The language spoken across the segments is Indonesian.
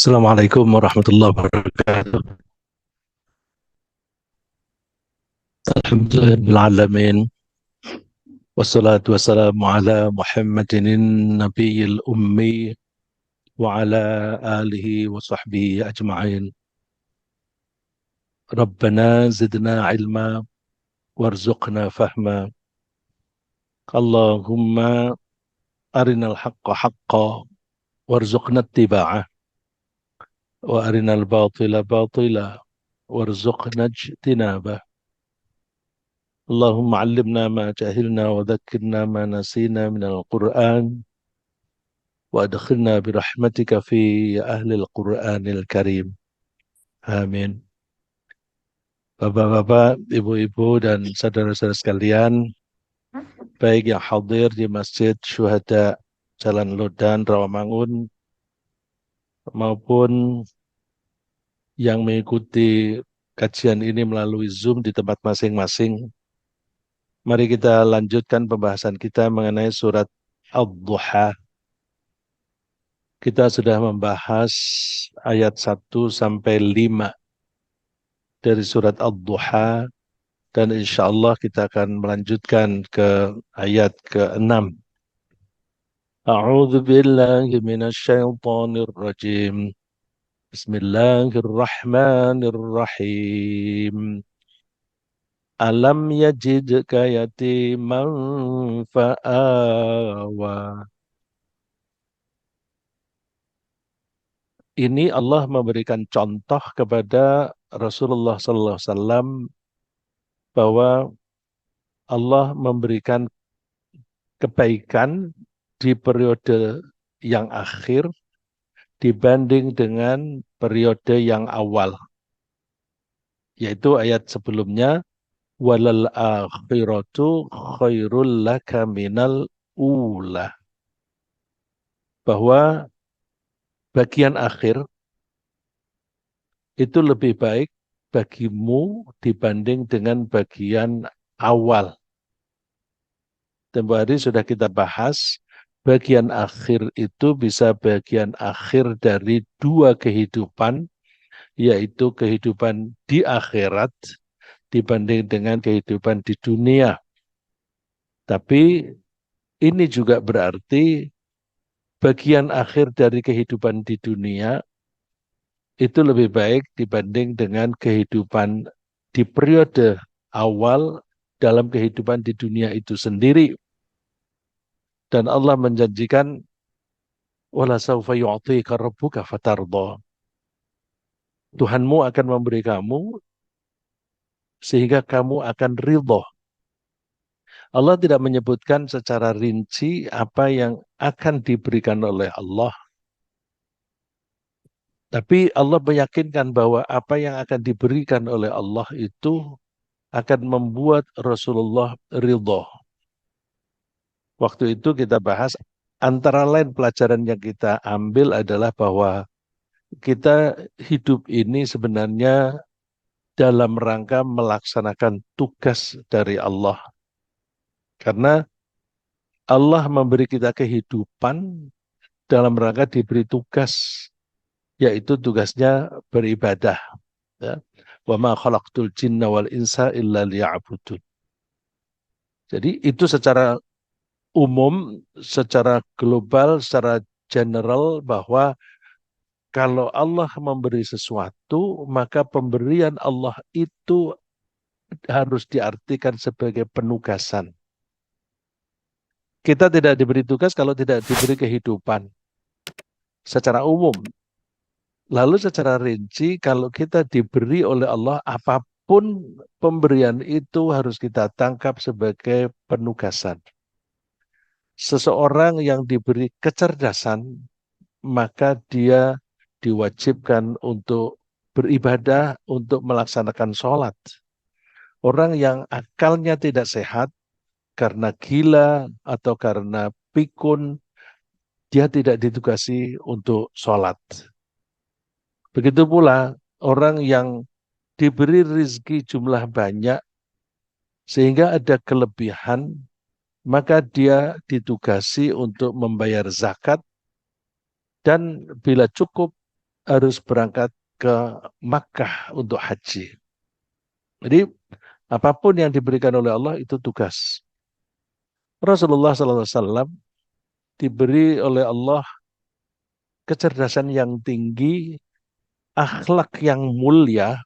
Assalamualaikum warahmatullahi wabarakatuh. Alhamdulillahirrahmanirrahim. Wassalatu wassalamu ala Muhammadin nabiyil ummi wa ala alihi wa sahbihi ajma'in. Rabbana zidna ilma warzuqna fahma. Allahumma arinal haqqa haqqa warzuqna ittiba'ah wa arinal batila batila warzuqna ijtinabah. Allahumma allimna ma jahilna wa dhakkirna ma nasina minal Qur'an wa adkhilna birahmatika fi ahlil Qur'anil Karim. Amin. Bapak-bapak, ibu-ibu, dan saudara-saudara sekalian, baik yang hadir di Masjid Syuhada Jalan Lodan, Rawamangun, maupun yang mengikuti kajian ini melalui Zoom di tempat masing-masing. Mari kita lanjutkan pembahasan kita mengenai surat Ad-Duha. Kita sudah membahas ayat 1 sampai 5 dari surat Ad-Duha, dan insya Allah kita akan melanjutkan ke ayat ke-6. A'udzu billahi minasyaitonir rajim. Bismillahirrahmanirrahim. Alam yajidka yatiman fa'awa. Ini Allah memberikan contoh kepada Rasulullah SAW bahwa Allah memberikan kebaikan di periode yang akhir dibanding dengan periode yang awal. Yaitu ayat sebelumnya, walal akhiratu khairul laka minal ula. Bahwa bagian akhir itu lebih baik bagimu dibanding dengan bagian awal. Tempoh hari sudah kita bahas, bagian akhir itu bisa bagian akhir dari dua kehidupan, yaitu kehidupan di akhirat dibanding dengan kehidupan di dunia. Tapi ini juga berarti bagian akhir dari kehidupan di dunia itu lebih baik dibanding dengan kehidupan di periode awal dalam kehidupan di dunia itu sendiri. Dan Allah menjanjikan, wala sawfa yu'tika rabbuka fatardha. Tuhanmu akan memberi kamu sehingga kamu akan ridho. Allah tidak menyebutkan secara rinci apa yang akan diberikan oleh Allah. Tapi Allah meyakinkan bahwa apa yang akan diberikan oleh Allah itu akan membuat Rasulullah ridho. Waktu itu kita bahas, antara lain pelajaran yang kita ambil adalah bahwa kita hidup ini sebenarnya dalam rangka melaksanakan tugas dari Allah. Karena Allah memberi kita kehidupan dalam rangka diberi tugas, yaitu tugasnya beribadah. Ya. Wa ma khalaqtul jinna wal insa illa liya'budun. Jadi itu secara umum, secara global, secara general, bahwa kalau Allah memberi sesuatu, maka pemberian Allah itu harus diartikan sebagai penugasan. Kita tidak diberi tugas kalau tidak diberi kehidupan secara umum. Lalu secara rinci, kalau kita diberi oleh Allah, apapun pemberian itu harus kita tangkap sebagai penugasan. Seseorang yang diberi kecerdasan, maka dia diwajibkan untuk beribadah, untuk melaksanakan sholat. Orang yang akalnya tidak sehat, karena gila atau karena pikun, dia tidak ditugasi untuk sholat. Begitu pula orang yang diberi rezeki jumlah banyak, sehingga ada kelebihan, maka dia ditugasi untuk membayar zakat, dan bila cukup, harus berangkat ke Makkah untuk haji. Jadi apapun yang diberikan oleh Allah itu tugas. Rasulullah SAW diberi oleh Allah kecerdasan yang tinggi, akhlak yang mulia,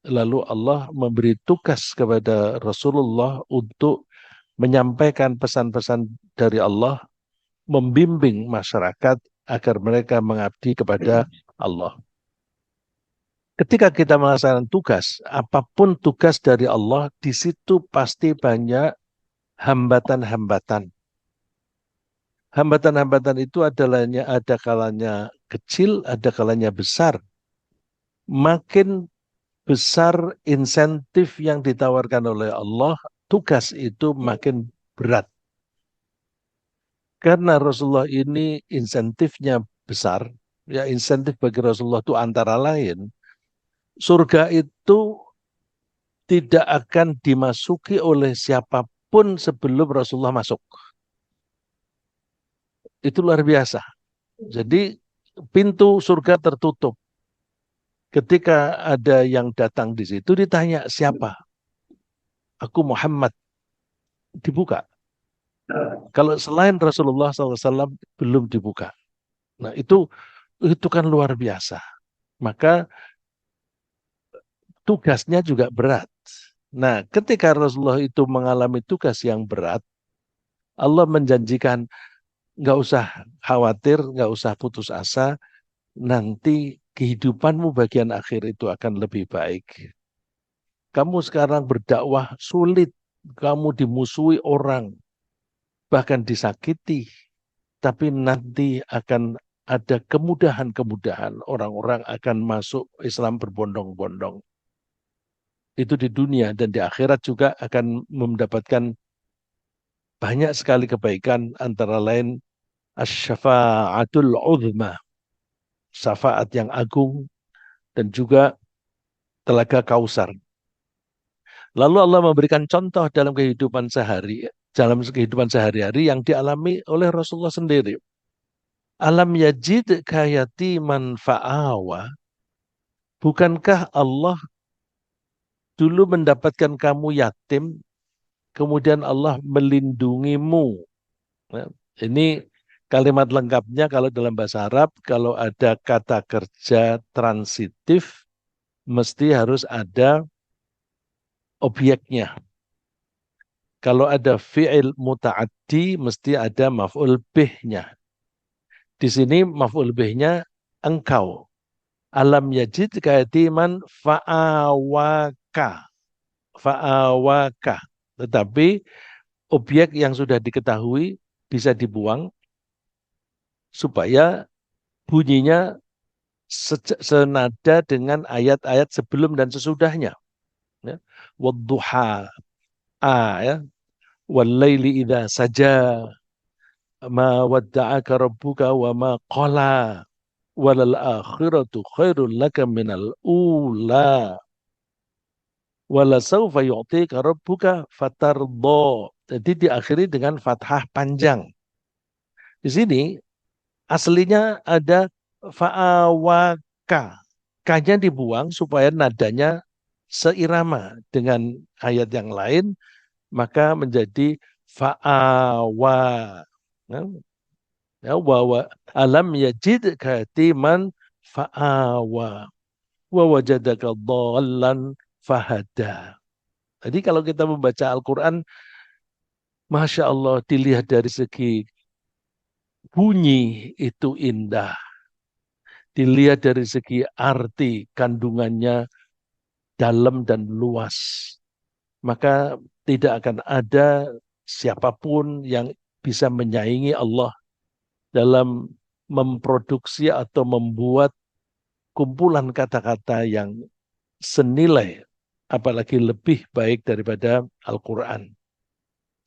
lalu Allah memberi tugas kepada Rasulullah untuk menyampaikan pesan-pesan dari Allah, membimbing masyarakat agar mereka mengabdi kepada Allah. Ketika kita melaksanakan tugas, apapun tugas dari Allah, di situ pasti banyak hambatan-hambatan. Hambatan-hambatan itu ada kalanya kecil, ada kalanya besar. Makin besar insentif yang ditawarkan oleh Allah, tugas itu makin berat. Karena Rasulullah ini insentifnya besar, ya insentif bagi Rasulullah itu antara lain, surga itu tidak akan dimasuki oleh siapapun sebelum Rasulullah masuk. Itu luar biasa. Jadi pintu surga tertutup. Ketika ada yang datang di situ ditanya siapa? Aku Muhammad. Dibuka. Kalau selain Rasulullah SAW belum dibuka. Nah itu kan luar biasa. Maka tugasnya juga berat. Nah ketika Rasulullah itu mengalami tugas yang berat, Allah menjanjikan nggak usah khawatir, nggak usah putus asa, nanti kehidupanmu bagian akhir itu akan lebih baik. Kamu sekarang berdakwah sulit, kamu dimusuhi orang, bahkan disakiti, tapi nanti akan ada kemudahan-kemudahan, orang-orang akan masuk Islam berbondong-bondong. Itu di dunia dan di akhirat juga akan mendapatkan banyak sekali kebaikan, antara lain asy-syafa'atul uzma, syafaat yang agung, dan juga telaga Kausar. Lalu Allah memberikan contoh dalam kehidupan sehari-hari yang dialami oleh Rasulullah sendiri. Alam yajid kayati man fa'awa. Bukankah Allah dulu mendapatkan kamu yatim, kemudian Allah melindungimu. Nah, ini kalimat lengkapnya kalau dalam bahasa Arab, kalau ada kata kerja transitif, mesti harus ada objeknya. Kalau ada fi'il muta'addi, mesti ada maf'ul bih-nya. Di sini maf'ul bih-nya engkau. Alam yajid kayatiman fa'awaka. Fa'awaka. Tetapi objek yang sudah diketahui bisa dibuang supaya bunyinya senada dengan ayat-ayat sebelum dan sesudahnya. Ya. Wadduha, ya. Wallaili idza saja, ma wadda'aka rabbuka wa ma qala, walal akhiratu khairul laka minal ula, wala sawfa yu'tika rabbuka fatardha. Jadi diakhiri dengan fathah panjang. Di sini aslinya ada fa'awaka. K-nya dibuang supaya nadanya seirama dengan ayat yang lain, maka menjadi fa'awa. Ya, wa alam yajid katiman fa'awa. Wa wajadaka dhallan fahada. Jadi kalau kita membaca Al-Quran, Masya Allah, dilihat dari segi bunyi itu indah. Dilihat dari segi arti, kandungannya dalam dan luas. Maka tidak akan ada siapapun yang bisa menyaingi Allah dalam memproduksi atau membuat kumpulan kata-kata yang senilai, apalagi lebih baik daripada Al-Quran.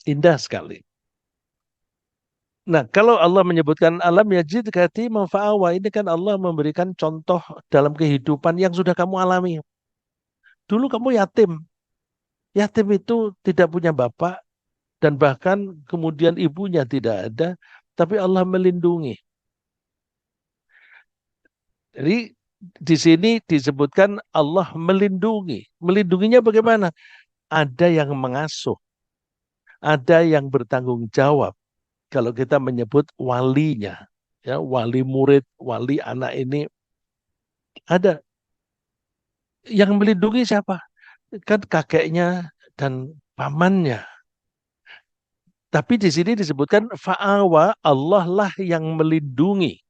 Indah sekali. Nah, kalau Allah menyebutkan alam yajid kati manfa'awa, ini kan Allah memberikan contoh dalam kehidupan yang sudah kamu alami. Dulu kamu yatim. Yatim itu tidak punya bapak dan bahkan kemudian ibunya tidak ada, tapi Allah melindungi. Jadi di sini disebutkan Allah melindungi. Melindunginya bagaimana? Ada yang mengasuh, ada yang bertanggung jawab. Kalau kita menyebut walinya, ya wali murid, wali anak ini ada yang melindungi siapa? Kan kakeknya dan pamannya. Tapi di sini disebutkan fa'awa, Allah lah yang melindungi.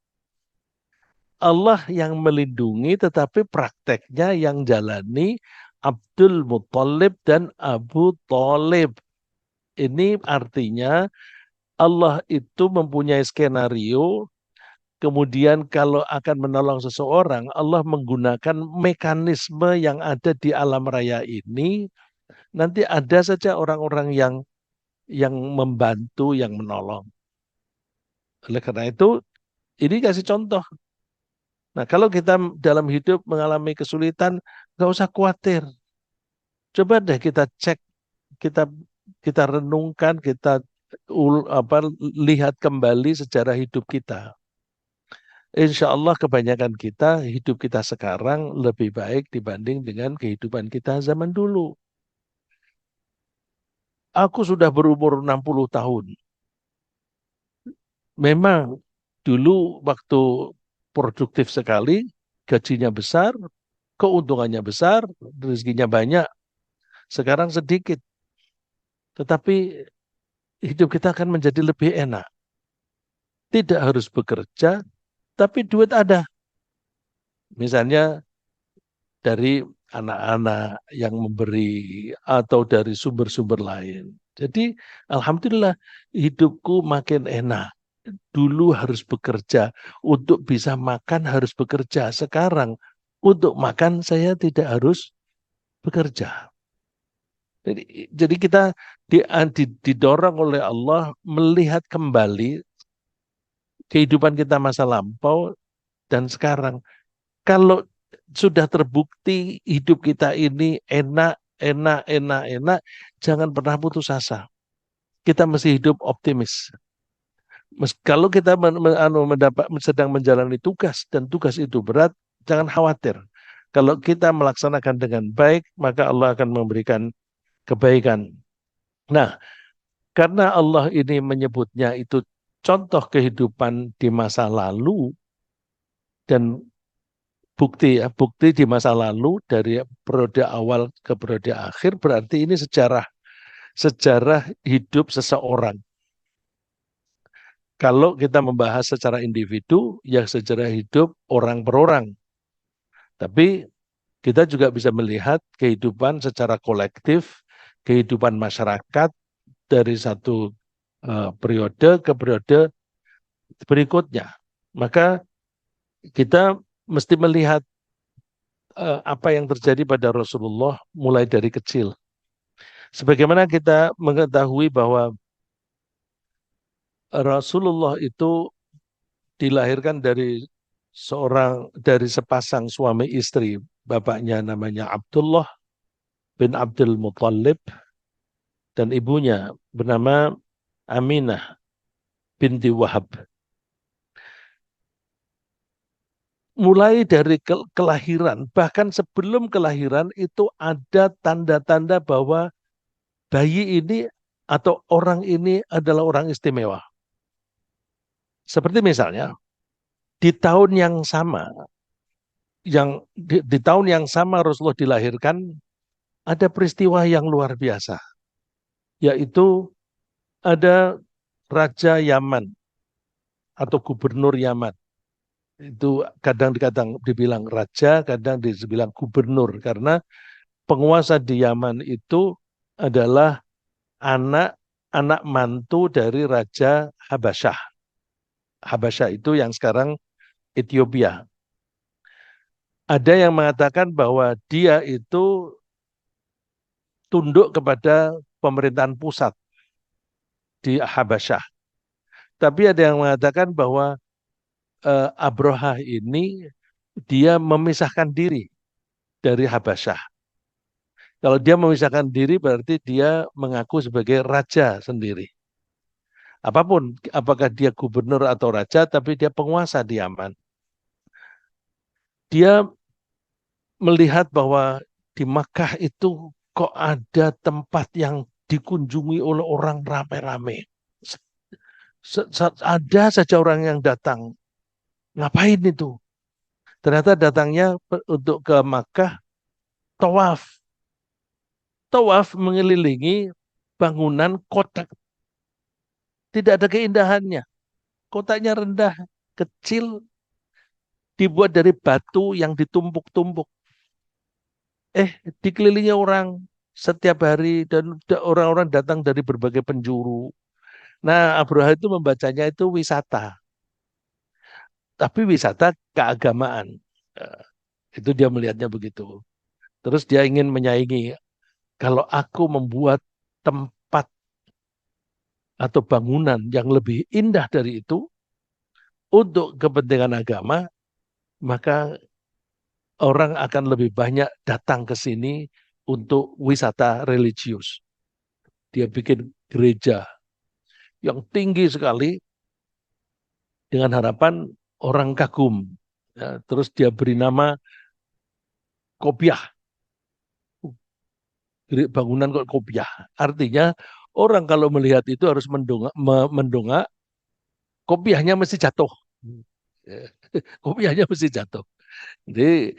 Allah yang melindungi, tetapi prakteknya yang jalani Abdul Muthalib dan Abu Thalib. Ini artinya Allah itu mempunyai skenario, kemudian kalau akan menolong seseorang, Allah menggunakan mekanisme yang ada di alam raya ini. Nanti ada saja orang-orang yang membantu, yang menolong. Oleh karena itu, ini kasih contoh. Nah, kalau kita dalam hidup mengalami kesulitan, nggak usah khawatir. Coba deh kita cek, kita kita renungkan, kita lihat kembali sejarah hidup kita. Insya Allah kebanyakan kita, hidup kita sekarang lebih baik dibanding dengan kehidupan kita zaman dulu. Aku sudah berumur 60 tahun. Memang dulu waktu produktif sekali, gajinya besar, keuntungannya besar, rezekinya banyak. Sekarang sedikit, tetapi hidup kita akan menjadi lebih enak. Tidak harus bekerja, tapi duit ada. Misalnya dari anak-anak yang memberi atau dari sumber-sumber lain. Jadi alhamdulillah hidupku makin enak. Dulu harus bekerja, untuk bisa makan harus bekerja. Sekarang untuk makan saya tidak harus bekerja. Jadi kita didorong oleh Allah melihat kembali kehidupan kita masa lampau dan sekarang. Kalau sudah terbukti hidup kita ini enak, enak, enak, enak, jangan pernah putus asa. Kita mesti hidup optimis. Kalau kita sedang menjalani tugas dan tugas itu berat, jangan khawatir. Kalau kita melaksanakan dengan baik, maka Allah akan memberikan kebaikan. Nah, karena Allah ini menyebutnya itu contoh kehidupan di masa lalu dan bukti di masa lalu dari periode awal ke periode akhir, berarti ini sejarah hidup seseorang. Kalau kita membahas secara individu, ya sejarah hidup orang per orang. Tapi kita juga bisa melihat kehidupan secara kolektif, kehidupan masyarakat dari satu periode ke periode berikutnya. Maka kita mesti melihat apa yang terjadi pada Rasulullah mulai dari kecil. Sebagaimana kita mengetahui bahwa Rasulullah itu dilahirkan dari sepasang suami istri. Bapaknya namanya Abdullah bin Abdul Muthalib dan ibunya bernama Aminah binti Wahab. Mulai dari kelahiran, bahkan sebelum kelahiran itu ada tanda-tanda bahwa bayi ini atau orang ini adalah orang istimewa. Seperti misalnya di tahun yang sama, di tahun yang sama Rasulullah dilahirkan, ada peristiwa yang luar biasa, yaitu ada Raja Yaman atau Gubernur Yaman. Itu kadang-kadang dibilang raja, kadang dibilang gubernur, karena penguasa di Yaman itu adalah anak anak mantu dari Raja Habasyah. Habasyah itu yang sekarang Ethiopia. Ada yang mengatakan bahwa dia itu tunduk kepada pemerintahan pusat di Habasyah. Tapi ada yang mengatakan bahwa Abrohah ini dia memisahkan diri dari Habasyah. Kalau dia memisahkan diri berarti dia mengaku sebagai raja sendiri. Apapun, apakah dia gubernur atau raja, tapi dia penguasa di Yaman. dia melihat bahwa di Makkah itu kok ada tempat yang dikunjungi oleh orang ramai-ramai. Ada saja orang yang datang. Ngapain itu? Ternyata datangnya untuk ke Makkah tawaf. Tawaf mengelilingi bangunan kota. Tidak ada keindahannya. Kotanya rendah, kecil, dibuat dari batu yang ditumpuk-tumpuk. Dikelilingi orang setiap hari dan orang-orang datang dari berbagai penjuru. Nah, Abraha itu membacanya itu wisata, tapi wisata keagamaan. Eh, Itu dia melihatnya begitu. Terus dia ingin menyaingi, kalau aku membuat tempat atau bangunan yang lebih indah dari itu untuk kepentingan agama, maka orang akan lebih banyak datang ke sini untuk wisata religius. Dia bikin gereja yang tinggi sekali dengan harapan orang kagum. Ya, terus dia beri nama Kopiah, bangunan kok Kopiah. Artinya orang kalau melihat itu harus mendongak, Kopiahnya mesti jatuh. Ya, Kopiahnya mesti jatuh. Jadi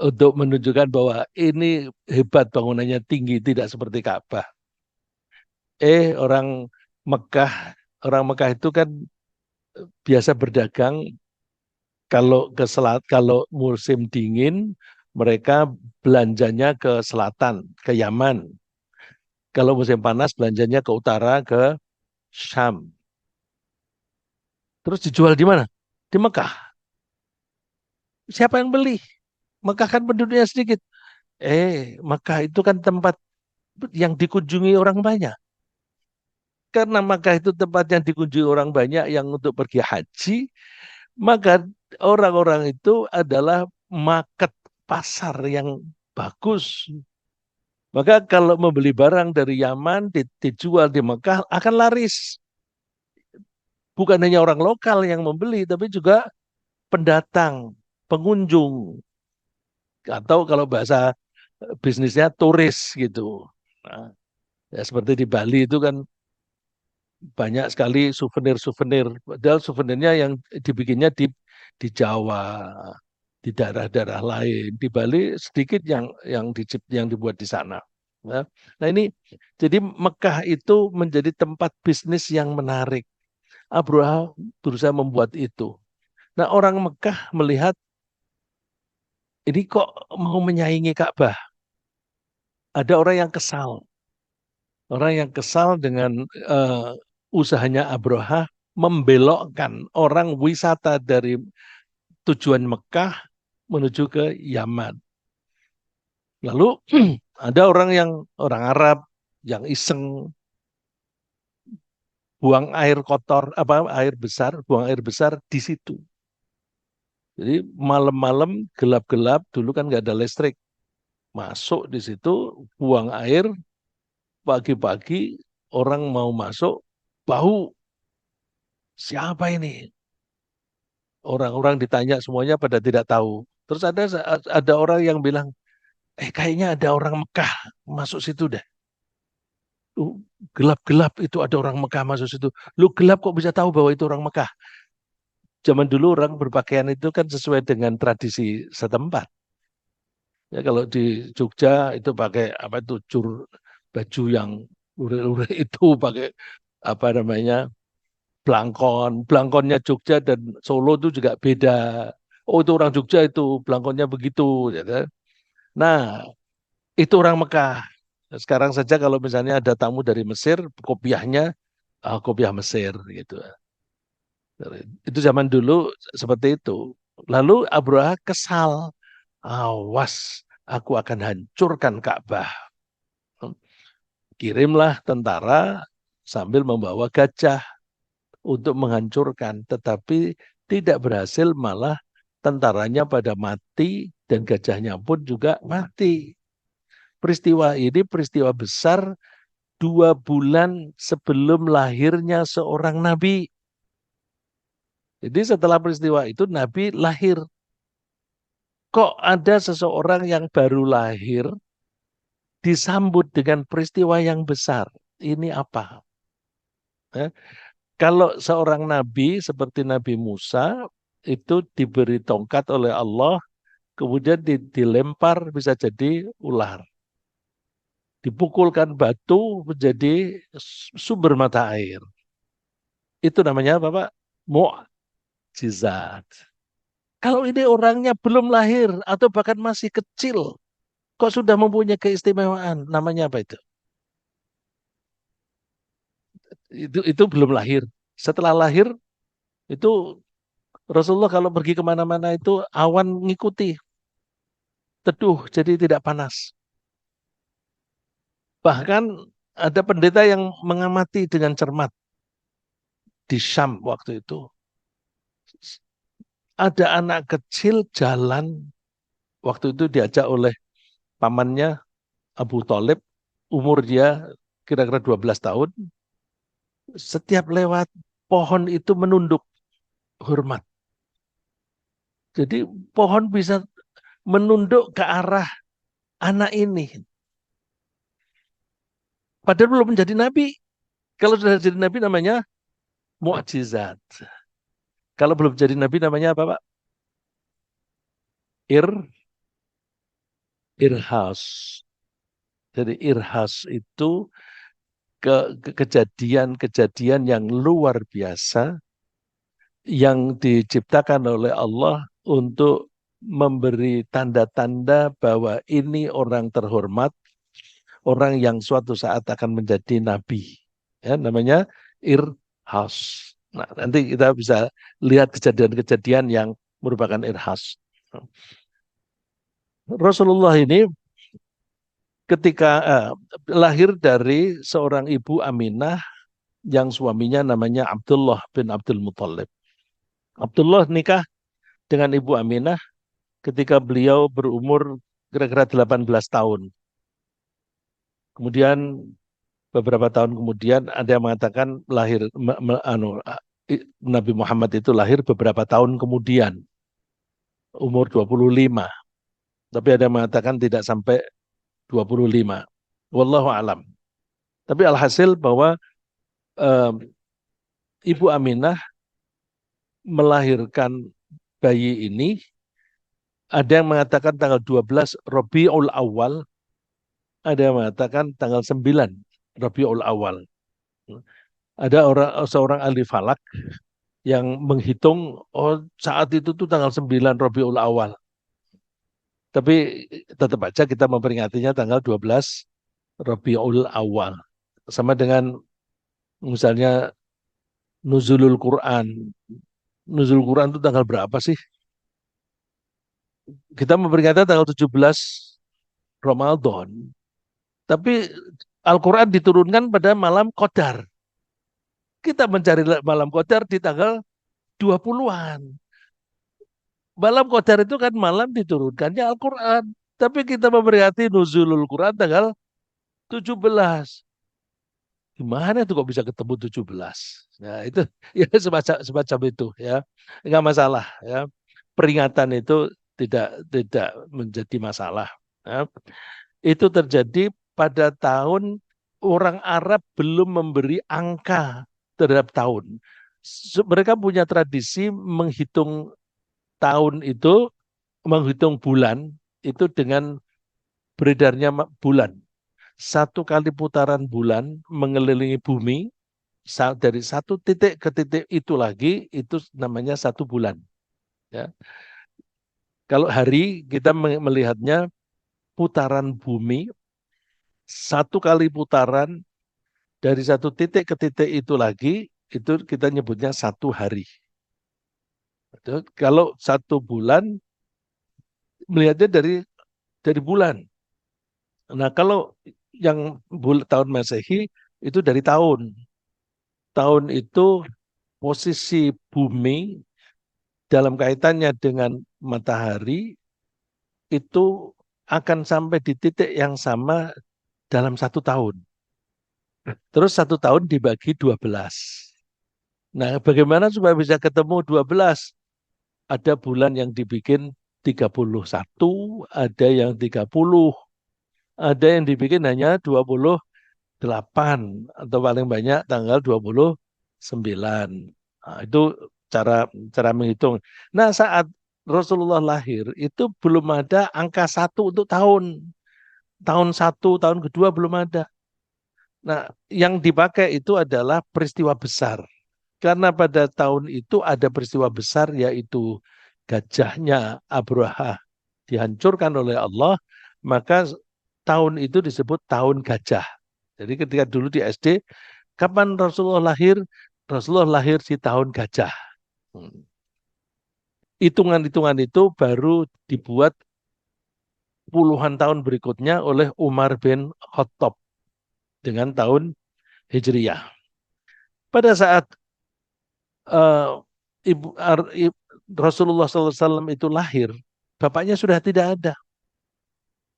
untuk menunjukkan bahwa ini hebat bangunannya tinggi, tidak seperti Ka'bah. Orang Mekah, orang Mekah itu kan biasa berdagang kalau musim dingin mereka belanjanya ke selatan, ke Yaman. Kalau musim panas belanjanya ke utara, ke Syam. Terus dijual di mana? Di Mekah. Siapa yang beli? Mekah kan penduduknya sedikit. Mekah itu kan tempat yang dikunjungi orang banyak. Karena Mekah itu tempat yang dikunjungi orang banyak yang untuk pergi haji, maka orang-orang itu adalah market pasar yang bagus. Maka kalau membeli barang dari Yaman dijual di Mekah akan laris. Bukan hanya orang lokal yang membeli, tapi juga pendatang, pengunjung, atau kalau bahasa bisnisnya turis gitu. Nah, ya seperti di Bali itu kan banyak sekali souvenir-souvenir. Padahal souvenirnya yang dibikinnya di Jawa, di daerah-daerah lain. Di Bali sedikit yang dibuat di sana. Nah ini jadi Mekah itu menjadi tempat bisnis yang menarik. Abraha berusaha membuat itu. Nah orang Mekah melihat ini kok mau menyaingi Ka'bah. Ada orang yang kesal dengan usahanya Abraha membelokkan orang wisata dari tujuan Mekah menuju ke Yaman. Lalu ada orang Arab yang iseng buang air kotor buang air besar di situ. Jadi malam-malam gelap-gelap dulu kan nggak ada listrik, masuk di situ buang air pagi-pagi orang mau masuk bau, siapa ini? Orang-orang ditanya semuanya pada tidak tahu. Terus ada orang yang bilang, kayaknya ada orang Mekah masuk situ deh. Gelap-gelap itu ada orang Mekah masuk situ. Lu gelap kok bisa tahu bahwa itu orang Mekah? Zaman dulu orang berpakaian itu kan sesuai dengan tradisi setempat. Ya kalau di Jogja itu pakai apa itu baju yang lurik-lurik itu pakai apa namanya blangkon. Blangkonnya Jogja dan Solo itu juga beda. Oh itu orang Jogja itu blangkonnya begitu. Gitu. Nah itu orang Mekah. Sekarang saja kalau misalnya ada tamu dari Mesir, kopiahnya kopiah Mesir gitu. Itu zaman dulu seperti itu. Lalu Abraha kesal, awas, aku akan hancurkan Ka'bah. Kirimlah tentara sambil membawa gajah untuk menghancurkan, tetapi tidak berhasil, malah tentaranya pada mati dan gajahnya pun juga mati. Peristiwa ini peristiwa besar 2 bulan sebelum lahirnya seorang nabi. Jadi setelah peristiwa itu Nabi lahir. kok ada seseorang yang baru lahir disambut dengan peristiwa yang besar? Ini apa? Ya. Kalau seorang nabi seperti Nabi Musa itu diberi tongkat oleh Allah, kemudian dilempar bisa jadi ular. Dipukulkan batu menjadi sumber mata air. Itu namanya apa, Pak? Mukjizat. Kalau ini orangnya belum lahir atau bahkan masih kecil, kok sudah mempunyai keistimewaan? Namanya apa itu? Itu belum lahir. Setelah lahir itu Rasulullah kalau pergi kemana-mana itu awan ngikuti, teduh jadi tidak panas. Bahkan ada pendeta yang mengamati dengan cermat di Syam waktu itu. Ada anak kecil jalan waktu itu diajak oleh pamannya Abu Thalib, umur dia kira-kira 12 tahun. Setiap lewat pohon itu menunduk hormat. Jadi pohon bisa menunduk ke arah anak ini. Padahal belum menjadi nabi. Kalau sudah jadi nabi namanya mukjizat. Kalau belum jadi nabi namanya apa, Pak? Ir irhas. Jadi irhas itu kejadian-kejadian yang luar biasa yang diciptakan oleh Allah untuk memberi tanda-tanda bahwa ini orang terhormat, orang yang suatu saat akan menjadi nabi. Ya, namanya irhas. Nah, nanti kita bisa lihat kejadian-kejadian yang merupakan irhas. Rasulullah ini ketika lahir dari seorang ibu Aminah yang suaminya namanya Abdullah bin Abdul Muthalib. Abdullah nikah dengan ibu Aminah ketika beliau berumur kira-kira 18 tahun. Kemudian beberapa tahun kemudian ada yang mengatakan Nabi Muhammad itu lahir beberapa tahun kemudian, umur 25. Tapi ada yang mengatakan tidak sampai 25. Wallahu alam. Tapi alhasil bahwa eh, Ibu Aminah melahirkan bayi ini, ada yang mengatakan tanggal 12 Rabiul Awal, ada yang mengatakan tanggal 9 Rabiul Awal. Ada seorang ahli falak yang menghitung saat itu tuh tanggal 9 Rabiul Awal. Tapi tetap aja kita memperingatinya tanggal 12 Rabiul Awal. Sama dengan misalnya Nuzulul Quran. Nuzul Quran itu tanggal berapa sih? Kita memperingati tanggal 17 Ramadan. Tapi Al-Quran diturunkan pada malam Qadar. Kita mencari malam Qadar di tanggal 20-an. Malam Qadar itu kan malam diturunkannya Al-Quran. Tapi kita memperingati Nuzulul Quran tanggal 17. Gimana tuh kok bisa ketemu 17? Nah, itu ya semacam itu ya. Enggak masalah ya. Peringatan itu tidak menjadi masalah. Ya. Itu terjadi pada tahun orang Arab belum memberi angka terhadap tahun. Mereka punya tradisi menghitung tahun itu, menghitung bulan itu dengan beredarnya bulan. Satu kali putaran bulan mengelilingi bumi, dari satu titik ke titik itu lagi, itu namanya satu bulan. Ya. Kalau hari kita melihatnya putaran bumi, satu kali putaran dari satu titik ke titik itu lagi, itu kita nyebutnya satu hari. Kalau satu bulan, melihatnya dari bulan. Nah, kalau yang tahun Masehi itu dari tahun. Tahun itu posisi bumi dalam kaitannya dengan matahari itu akan sampai di titik yang sama dalam satu tahun. Terus satu tahun dibagi 12. Nah, bagaimana supaya bisa ketemu 12? Ada bulan yang dibikin 31, ada yang 30, ada yang dibikin hanya 28 atau paling banyak tanggal 29. Nah, itu cara cara menghitung. Nah, saat Rasulullah lahir itu belum ada angka 1 untuk tahun. Tahun 1, tahun kedua belum ada. Nah, yang dipakai itu adalah peristiwa besar. Karena pada tahun itu ada peristiwa besar yaitu gajahnya Abraha dihancurkan oleh Allah, maka tahun itu disebut tahun gajah. Jadi ketika dulu di SD, kapan Rasulullah lahir? Rasulullah lahir di tahun gajah. Hitungan-hitungan itu baru dibuat puluhan tahun berikutnya oleh Umar bin Khattab dengan tahun Hijriyah. Pada saat uh, Rasulullah SAW itu lahir, bapaknya sudah tidak ada.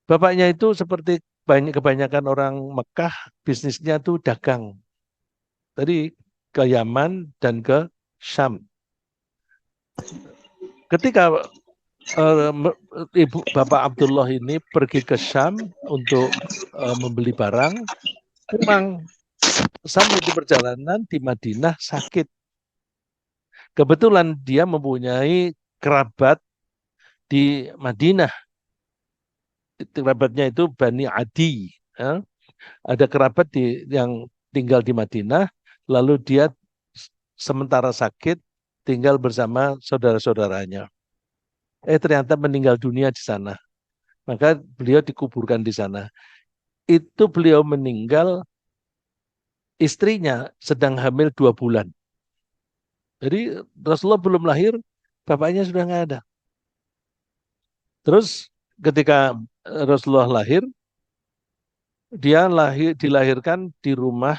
Bapaknya itu seperti kebanyakan orang Mekah, bisnisnya itu dagang. Tadi ke Yaman dan ke Syam. Ketika ibu Bapak Abdullah ini pergi ke Syam untuk membeli barang, pulang sampai di perjalanan di Madinah sakit. Kebetulan dia mempunyai kerabat di Madinah. Kerabatnya itu Bani Adi. Ya. Ada kerabat yang tinggal di Madinah, lalu dia sementara sakit tinggal bersama saudara-saudaranya. Ternyata meninggal dunia di sana. Maka beliau dikuburkan di sana. Itu beliau meninggal, istrinya sedang hamil 2 bulan. Jadi Rasulullah belum lahir, bapaknya sudah nggak ada. Terus ketika Rasulullah lahir, dia dilahirkan di rumah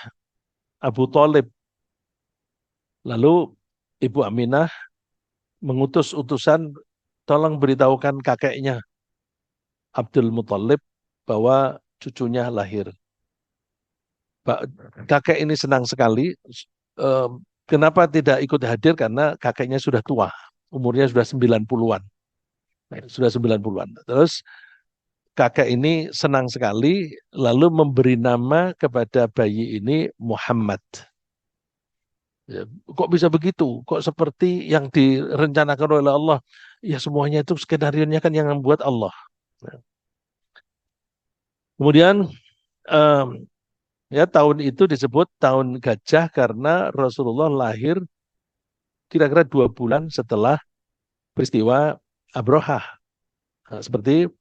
Abu Thalib. Lalu Ibu Aminah mengutus utusan, tolong beritahukan kakeknya Abdul Muthalib bahwa cucunya lahir. Kakek ini senang sekali. Kenapa tidak ikut hadir? Karena kakeknya sudah tua, umurnya sudah 90-an. Sudah 90-an. Terus kakek ini senang sekali, lalu memberi nama kepada bayi ini Muhammad. Ya, kok bisa begitu? Kok seperti yang direncanakan oleh Allah? Ya semuanya itu skenario-nya kan yang membuat Allah. Kemudian ya tahun itu disebut tahun gajah karena Rasulullah lahir kira-kira 2 bulan setelah peristiwa Abrahah. Nah, seperti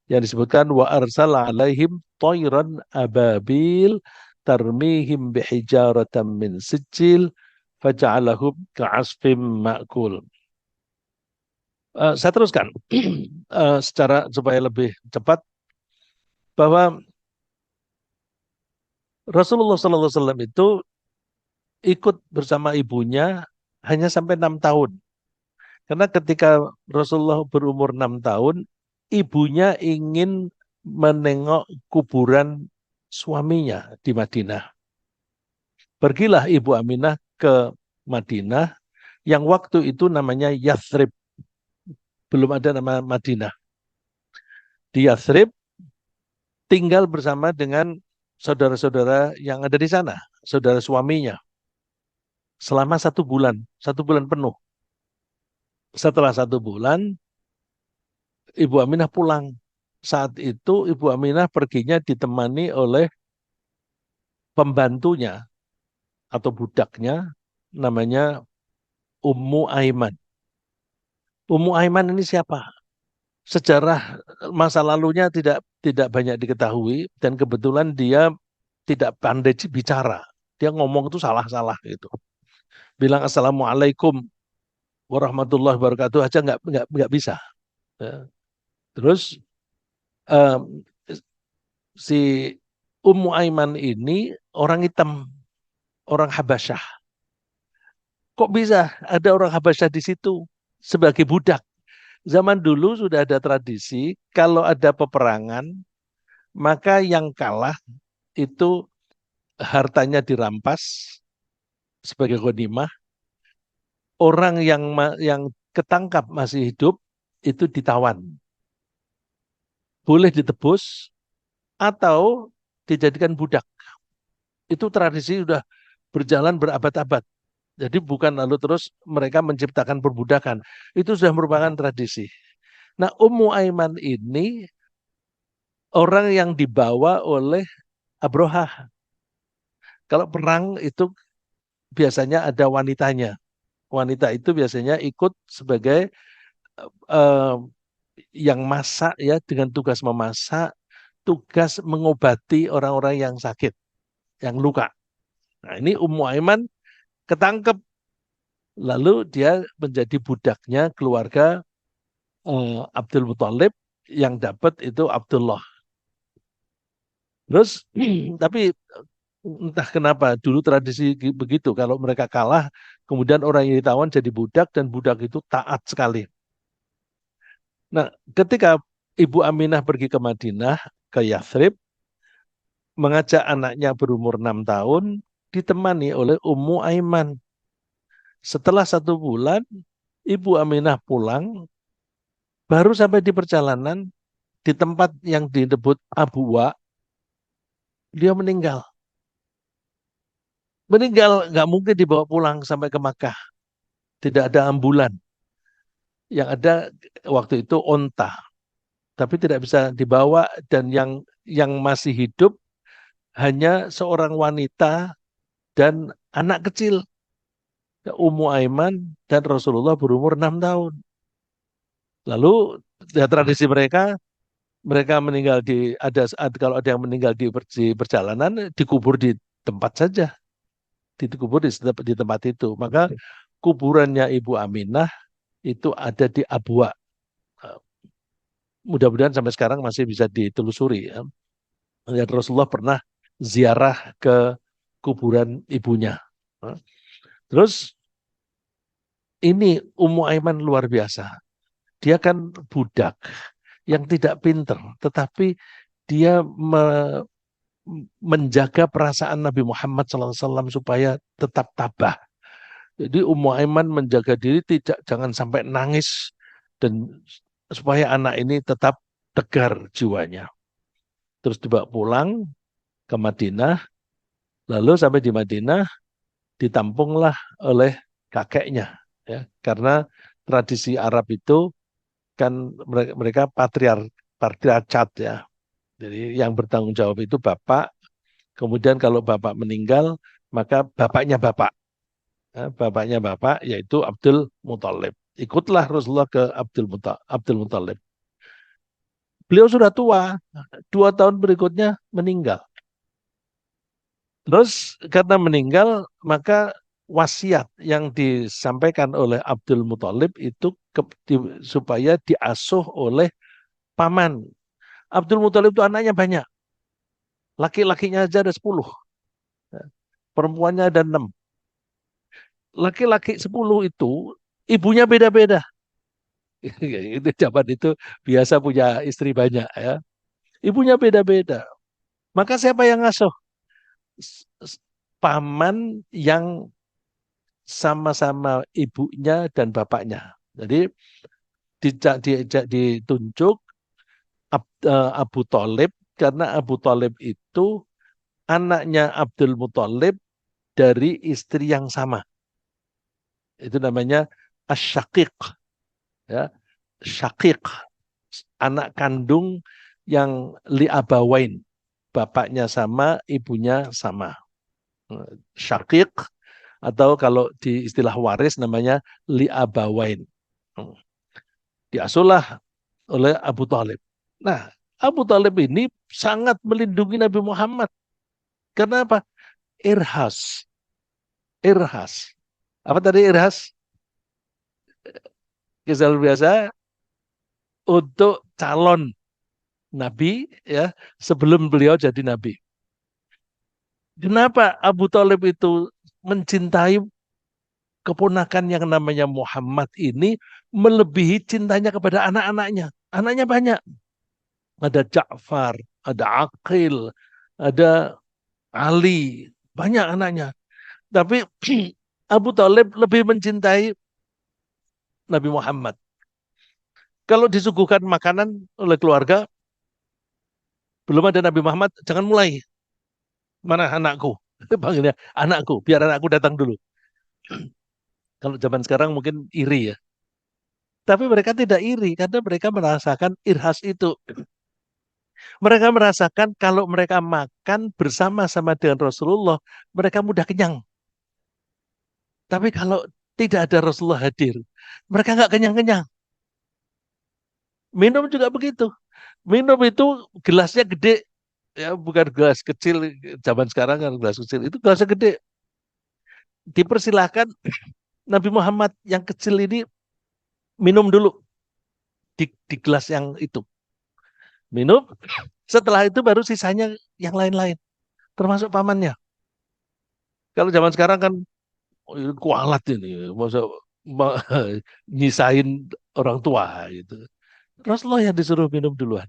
yang disebutkan wa arsala alaihim toiran ababil tarmihim bihijaratam min sijil faja'alahum ka'asfim ma'kul. Saya teruskan secara supaya lebih cepat bahwa Rasulullah SAW itu ikut bersama ibunya hanya sampai 6 tahun. Karena ketika Rasulullah berumur 6 tahun, ibunya ingin menengok kuburan suaminya di Madinah. Pergilah Ibu Aminah ke Madinah, yang waktu itu namanya Yathrib. Belum ada nama Madinah. Di Yathrib, tinggal bersama dengan saudara-saudara yang ada di sana, saudara suaminya. Selama 1 bulan penuh. Setelah 1 bulan, Ibu Aminah pulang. Saat itu Ibu Aminah perginya ditemani oleh pembantunya atau budaknya, namanya Ummu Aiman. Ummu Aiman ini siapa? Sejarah masa lalunya tidak banyak diketahui dan kebetulan dia tidak pandai bicara. Dia ngomong itu salah-salah gitu. Bilang Assalamualaikum warahmatullahi wabarakatuh aja nggak bisa. Ya. Terus um, si Ummu Aiman ini orang hitam, orang Habasyah. Kok bisa ada orang Habasyah di situ sebagai budak? Zaman dulu sudah ada tradisi kalau ada peperangan, maka yang kalah itu hartanya dirampas sebagai ghanimah. Orang yang ketangkap masih hidup itu ditawan. Boleh ditebus atau dijadikan budak. Itu tradisi sudah berjalan berabad-abad. Jadi bukan lalu terus mereka menciptakan perbudakan. Itu sudah merupakan tradisi. Nah, Ummu Aiman ini orang yang dibawa oleh Abrohah. Kalau perang itu biasanya ada wanitanya. Wanita itu biasanya ikut sebagai eh, yang masak ya, dengan tugas memasak, tugas mengobati orang-orang yang sakit, yang luka. Nah, ini Ummu Aiman ketangkep, lalu dia menjadi budaknya keluarga Abdul Muthalib, yang dapat itu Abdullah. Terus tapi entah kenapa dulu tradisi begitu, kalau mereka kalah kemudian orang yang ditawan jadi budak, dan budak itu taat sekali. Nah, ketika Ibu Aminah pergi ke Madinah, ke Yathrib, mengajak anaknya berumur 6 tahun, ditemani oleh Ummu Aiman. Setelah 1 bulan, Ibu Aminah pulang, baru sampai di perjalanan, di tempat yang disebut Abuwa, dia meninggal. Meninggal, nggak mungkin dibawa pulang sampai ke Makkah. Tidak ada ambulan. Yang ada waktu itu onta, tapi tidak bisa dibawa, dan yang masih hidup hanya seorang wanita dan anak kecil, Ummu Aiman, dan Rasulullah berumur 6 tahun. Lalu ya, tradisi mereka, mereka meninggal kalau ada yang meninggal di perjalanan, dikubur di tempat saja, dikubur di tempat itu. Maka kuburannya Ibu Aminah itu ada di Abwa. Mudah-mudahan sampai sekarang masih bisa ditelusuri ya. Dan Rasulullah pernah ziarah ke kuburan ibunya. Terus ini Ummu Aiman luar biasa. Dia kan budak yang tidak pinter, tetapi dia menjaga perasaan Nabi Muhammad SAW supaya tetap tabah. Jadi Ummu Aiman menjaga diri jangan sampai nangis, dan supaya anak ini tetap tegar jiwanya. Terus dibawa pulang ke Madinah, lalu sampai di Madinah ditampunglah oleh kakeknya, ya, karena tradisi Arab itu kan mereka patriarkat ya. Jadi yang bertanggung jawab itu bapak, kemudian kalau bapak meninggal maka bapaknya bapak. Ya, bapaknya bapak yaitu Abdul Muthalib. Ikutlah Rasulullah ke Abdul Muthalib. Beliau sudah tua, 2 tahun berikutnya meninggal. Terus karena meninggal, maka wasiat yang disampaikan oleh Abdul Muthalib itu supaya diasuh oleh paman. Abdul Muthalib itu anaknya banyak. Laki-lakinya aja ada 10. Perempuannya ada 6. Laki-laki 10 itu ibunya beda-beda. Itu zaman itu biasa punya istri banyak ya. Ibunya beda-beda. Maka siapa yang ngasuh? Paman yang sama-sama ibunya dan bapaknya. Jadi ditunjuk Abu Thalib, karena Abu Thalib itu anaknya Abdul Muthalib dari istri yang sama. Itu namanya asyaqiq, ya. Syaqiq, anak kandung yang liabawain, bapaknya sama, ibunya sama. Syaqiq, atau kalau di istilah waris namanya liabawain. Diasuhlah oleh Abu Thalib. Nah, Abu Thalib ini sangat melindungi Nabi Muhammad. Karena apa? Irhas. Irhas. Apa tadi irhas? Kisah biasa untuk calon Nabi ya, sebelum beliau jadi Nabi. Kenapa Abu Thalib itu mencintai keponakan yang namanya Muhammad ini melebihi cintanya kepada anak-anaknya? Anaknya banyak. Ada Ja'far, ada Aqil, ada Ali, banyak anaknya. Tapi Abu Thalib lebih mencintai Nabi Muhammad. Kalau disuguhkan makanan oleh keluarga, belum ada Nabi Muhammad, jangan mulai. Mana anakku? Panggilnya anakku, biar anakku datang dulu. Kalau zaman sekarang mungkin iri ya. Tapi mereka tidak iri karena mereka merasakan irhas itu. Mereka merasakan kalau mereka makan bersama-sama dengan Rasulullah, mereka mudah kenyang. Tapi kalau tidak ada Rasulullah hadir, mereka nggak kenyang-kenyang. Minum juga begitu. Minum itu gelasnya gede, ya bukan gelas kecil zaman sekarang kan gelas kecil itu gelasnya gede. Dipersilahkan Nabi Muhammad yang kecil ini minum dulu di gelas yang itu. Minum, setelah itu baru sisanya yang lain-lain, termasuk pamannya. Kalau zaman sekarang kan oh, ini kualat ini, masa nyisain orang tua gitu. Rasulullah yang disuruh minum duluan.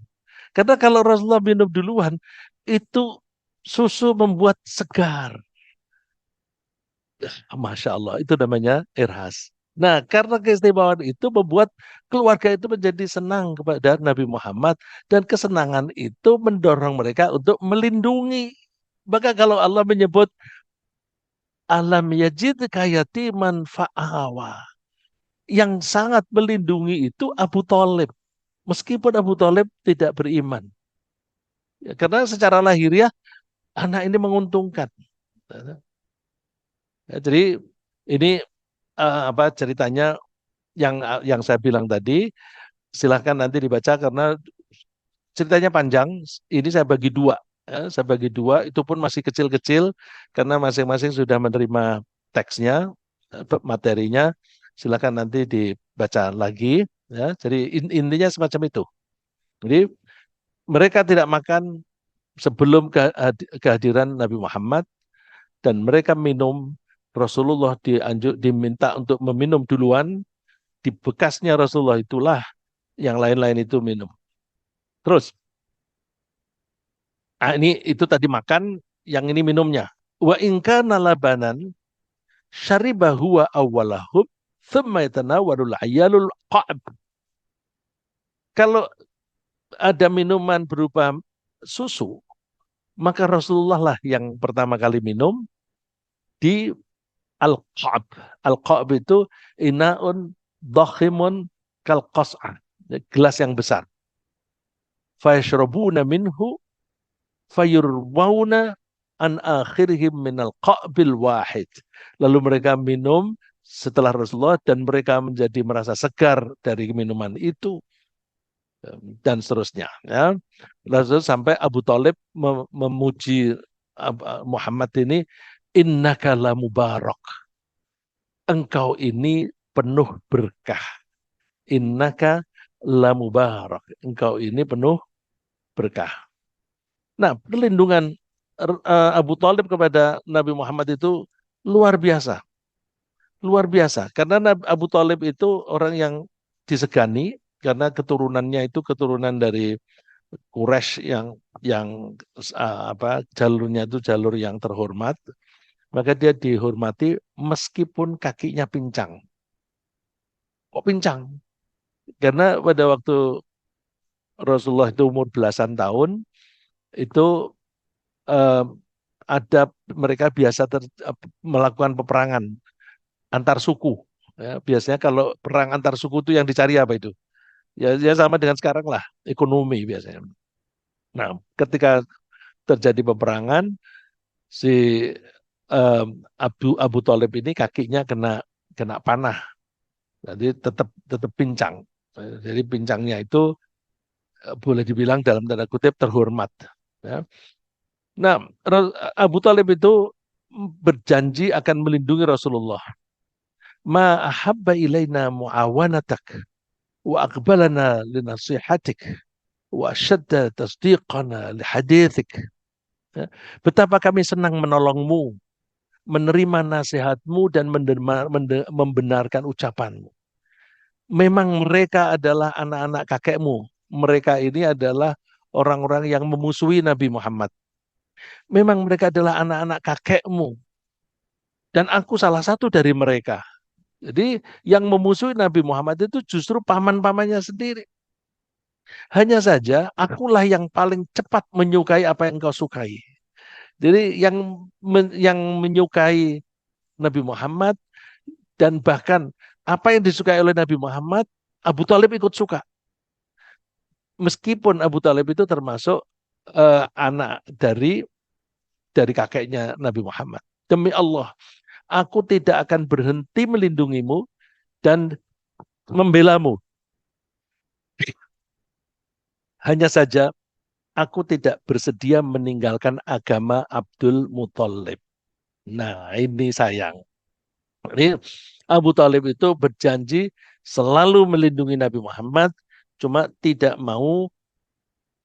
Karena kalau Rasulullah minum duluan, itu susu membuat segar. Masya Allah, itu namanya irhas. Nah, karena keistimewaan itu membuat keluarga itu menjadi senang kepada Nabi Muhammad dan kesenangan itu mendorong mereka untuk melindungi. Maka kalau Allah menyebut alam yajidka yatiman fa'awa, yang sangat melindungi itu Abu Thalib. Meskipun Abu Thalib tidak beriman. Ya, karena secara lahiriah anak ini menguntungkan. Ya, jadi ini apa ceritanya yang saya bilang tadi, silahkan nanti dibaca karena ceritanya panjang. Ini saya bagi dua. Ya, saya bagi dua, itu pun masih kecil-kecil karena masing-masing sudah menerima teksnya, materinya. Silahkan nanti dibaca lagi. Ya, jadi intinya semacam itu. Jadi mereka tidak makan sebelum kehadiran Nabi Muhammad dan mereka minum. Rasulullah diminta untuk meminum duluan, di bekasnya Rasulullah itulah yang lain-lain itu minum. Terus, ini itu tadi makan, yang ini minumnya. Wa inka nalabanan syaribahu wa awwalahum thumma yatanawalul ayalul qa'b. Kalau ada minuman berupa susu, maka Rasulullah lah yang pertama kali minum di al-qa'b. Al-qa'b itu inaun dakhimun kal qas'ah, gelas yang besar. Fayashrabuna minhu fayurwauna an akhirihim minal qa'bil wahid. Lalu mereka minum setelah Rasulullah dan mereka menjadi merasa segar dari minuman itu dan seterusnya. Ya. Lalu sampai Abu Thalib memuji Muhammad ini, innaka la mubarak. Engkau ini penuh berkah. Innaka la mubarak. Engkau ini penuh berkah. Nah, perlindungan Abu Thalib kepada Nabi Muhammad itu luar biasa, luar biasa. Karena Abu Thalib itu orang yang disegani karena keturunannya itu keturunan dari Quraisy yang apa jalurnya itu jalur yang terhormat. Maka dia dihormati meskipun kakinya pincang. Kok pincang? Karena pada waktu Rasulullah itu umur belasan tahun, itu eh, ada mereka biasa melakukan peperangan antar suku. Ya, biasanya kalau perang antar suku itu yang dicari apa itu? Ya, ya sama dengan sekarang lah, ekonomi biasanya. Nah, ketika terjadi peperangan, si Abu Thalib ini kakinya kena kena panah, jadi tetap tetap pincang. Jadi pincangnya itu boleh dibilang dalam tanda kutip terhormat. Ya. Nah, Abu Thalib itu berjanji akan melindungi Rasulullah. Ma ahabba ilaina muawanatak wa aqbalana linasihatik wa asyadda tasdiqana lihadithik. Ya. Betapa kami senang menolongmu, menerima nasihatmu dan membenarkan ucapanmu. Memang mereka adalah anak-anak kakekmu. Mereka ini adalah orang-orang yang memusuhi Nabi Muhammad. Memang mereka adalah anak-anak kakekmu. Dan aku salah satu dari mereka. Jadi yang memusuhi Nabi Muhammad itu justru paman-pamannya sendiri. Hanya saja akulah yang paling cepat menyukai apa yang kau sukai. Jadi yang menyukai Nabi Muhammad dan bahkan apa yang disukai oleh Nabi Muhammad, Abu Thalib ikut suka. Meskipun Abu Thalib itu termasuk anak dari kakeknya Nabi Muhammad. Demi Allah, aku tidak akan berhenti melindungimu dan membelamu. Hanya saja aku tidak bersedia meninggalkan agama Abdul Muthalib. Nah, ini sayang. Ini Abu Thalib itu berjanji selalu melindungi Nabi Muhammad, cuma tidak mau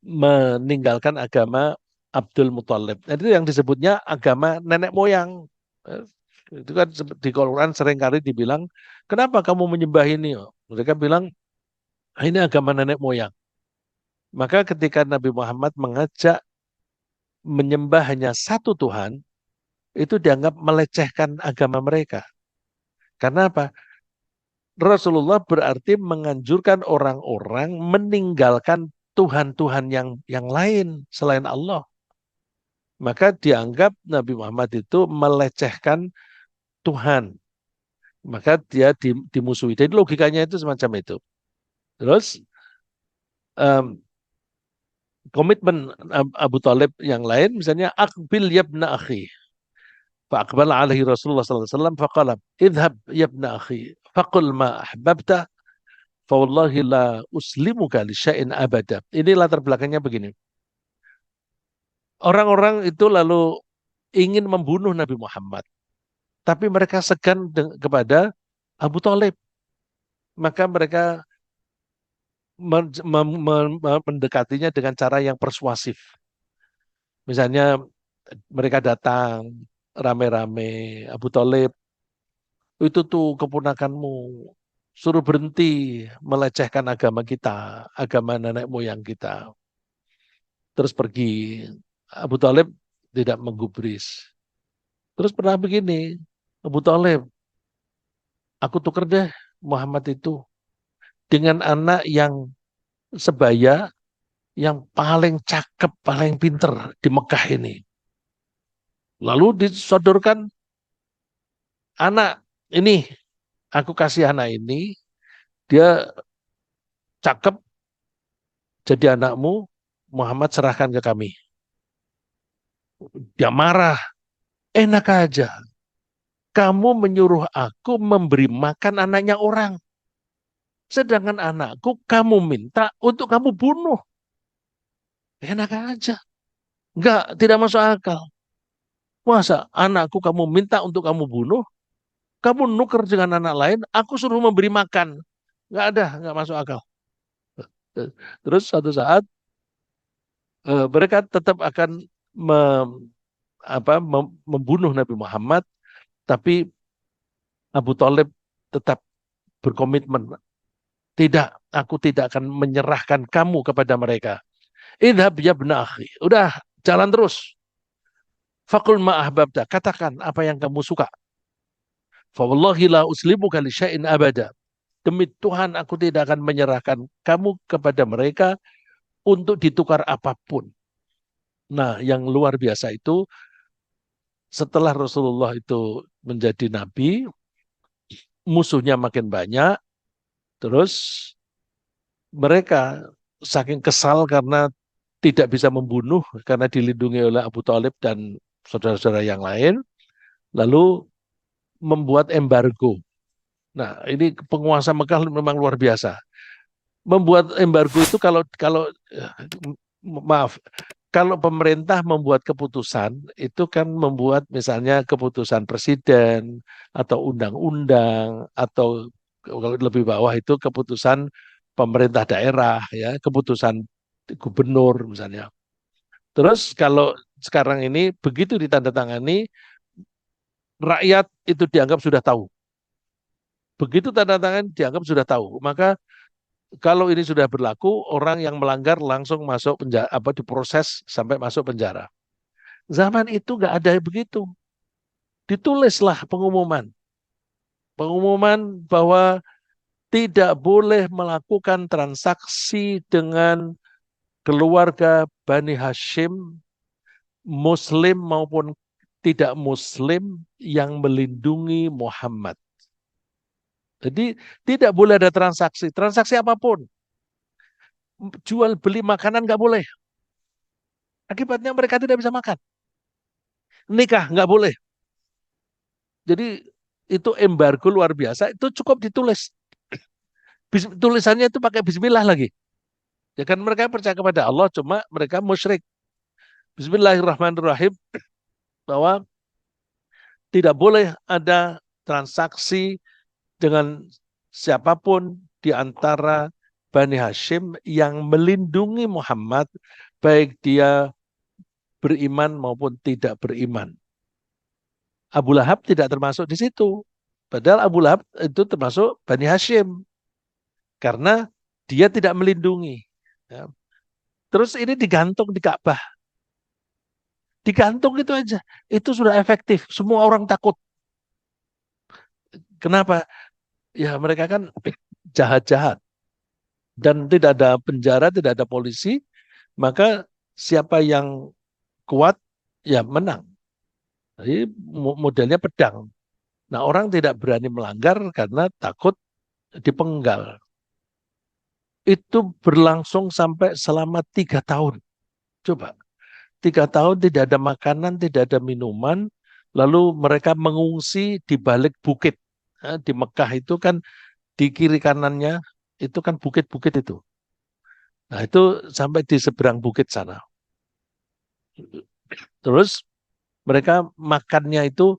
meninggalkan agama Abdul Muthalib. Nah, itu yang disebutnya agama nenek moyang. Eh, Itu kan di Quran seringkali dibilang, kenapa kamu menyembah ini? Mereka bilang, ini agama nenek moyang. Maka ketika Nabi Muhammad mengajak menyembah hanya satu Tuhan, itu dianggap melecehkan agama mereka. Karena apa? Rasulullah berarti menganjurkan orang-orang meninggalkan Tuhan-Tuhan yang lain selain Allah. Maka dianggap Nabi Muhammad itu melecehkan Tuhan. Maka dia dimusuhi. Jadi logikanya itu semacam itu. Terus um, komitmen Abu Talib yang lain, misalnya akbil yabna akhi. فأقبل عليه رسول الله صلى الله عليه وسلم فقال اذهب يا ابن أخي فقل ما أحببت فوالله لا أسلمك لشيء أبدا. Ini latar belakangnya begini. Orang-orang itu lalu ingin membunuh Nabi Muhammad. Tapi mereka segan kepada Abu Talib. Maka mereka mendekatinya dengan cara yang persuasif. Misalnya mereka datang rame-rame, Abu Talib, itu tuh keponakanmu, suruh berhenti melecehkan agama kita, agama nenek moyang kita. Terus pergi. Abu Talib tidak menggubris. Terus pernah begini, Abu Talib, aku tuker deh Muhammad itu dengan anak yang sebaya, yang paling cakep, paling pinter di Mekah ini. Lalu disodorkan anak ini, aku kasih anak ini, dia cakep, jadi anakmu, Muhammad serahkan ke kami. Dia marah, enak aja. Kamu menyuruh aku memberi makan anaknya orang. Sedangkan anakku kamu minta untuk kamu bunuh. Enak aja. Enggak, tidak masuk akal. Masa anakku kamu minta untuk kamu bunuh, kamu nuker dengan anak lain, aku suruh memberi makan. Enggak ada, enggak masuk akal. Terus suatu saat mereka tetap akan membunuh Nabi Muhammad, tapi Abu Thalib tetap berkomitmen, tidak, aku tidak akan menyerahkan kamu kepada mereka. Idhab ya ibna akhi. Udah, jalan terus. Fakul ma'ahbabda. Katakan apa yang kamu suka. Fawallahi la uslimuka li syai'in abada. Demi Tuhan aku tidak akan menyerahkan kamu kepada mereka untuk ditukar apapun. Nah, yang luar biasa itu setelah Rasulullah itu menjadi nabi, musuhnya makin banyak, terus mereka saking kesal karena tidak bisa membunuh karena dilindungi oleh Abu Thalib dan saudara-saudara yang lain, lalu membuat embargo. Nah, ini penguasa Mekah memang luar biasa. Membuat embargo itu kalau kalau maaf, kalau pemerintah membuat keputusan itu kan membuat misalnya keputusan presiden atau undang-undang atau kalau lebih bawah itu keputusan pemerintah daerah ya, keputusan gubernur misalnya. Terus kalau sekarang ini begitu ditandatangani, rakyat itu dianggap sudah tahu. Begitu tanda tangan dianggap sudah tahu. Maka kalau ini sudah berlaku, orang yang melanggar langsung masuk penjara, diproses sampai masuk penjara. Zaman itu nggak ada begitu. Ditulislah pengumuman. Pengumuman bahwa tidak boleh melakukan transaksi dengan keluarga Bani Hashim, Muslim maupun tidak Muslim yang melindungi Muhammad. Jadi tidak boleh ada transaksi apapun. Jual beli makanan nggak boleh. Akibatnya mereka tidak bisa makan. Nikah nggak boleh. Jadi itu embargo luar biasa. Itu cukup ditulis. Tulisannya itu pakai Bismillah lagi. Ya kan mereka percaya kepada Allah, cuma mereka musyrik. Bismillahirrahmanirrahim, bahwa tidak boleh ada transaksi dengan siapapun di antara Bani Hashim yang melindungi Muhammad, baik dia beriman maupun tidak beriman. Abu Lahab tidak termasuk di situ. Padahal Abu Lahab itu termasuk Bani Hashim. Karena dia tidak melindungi. Ya. Terus ini digantung di Ka'bah. Digantung itu aja. Itu sudah efektif. Semua orang takut. Kenapa? Ya mereka kan jahat-jahat. Dan tidak ada penjara, tidak ada polisi. Maka siapa yang kuat, ya menang. Jadi modelnya pedang. Nah orang tidak berani melanggar karena takut dipenggal. Itu berlangsung sampai selama 3 tahun. Coba, 3 tahun tidak ada makanan, tidak ada minuman, lalu mereka mengungsi di balik bukit. Di Mekah itu kan di kiri kanannya itu kan bukit-bukit itu. Nah itu sampai di seberang bukit sana. Terus mereka makannya itu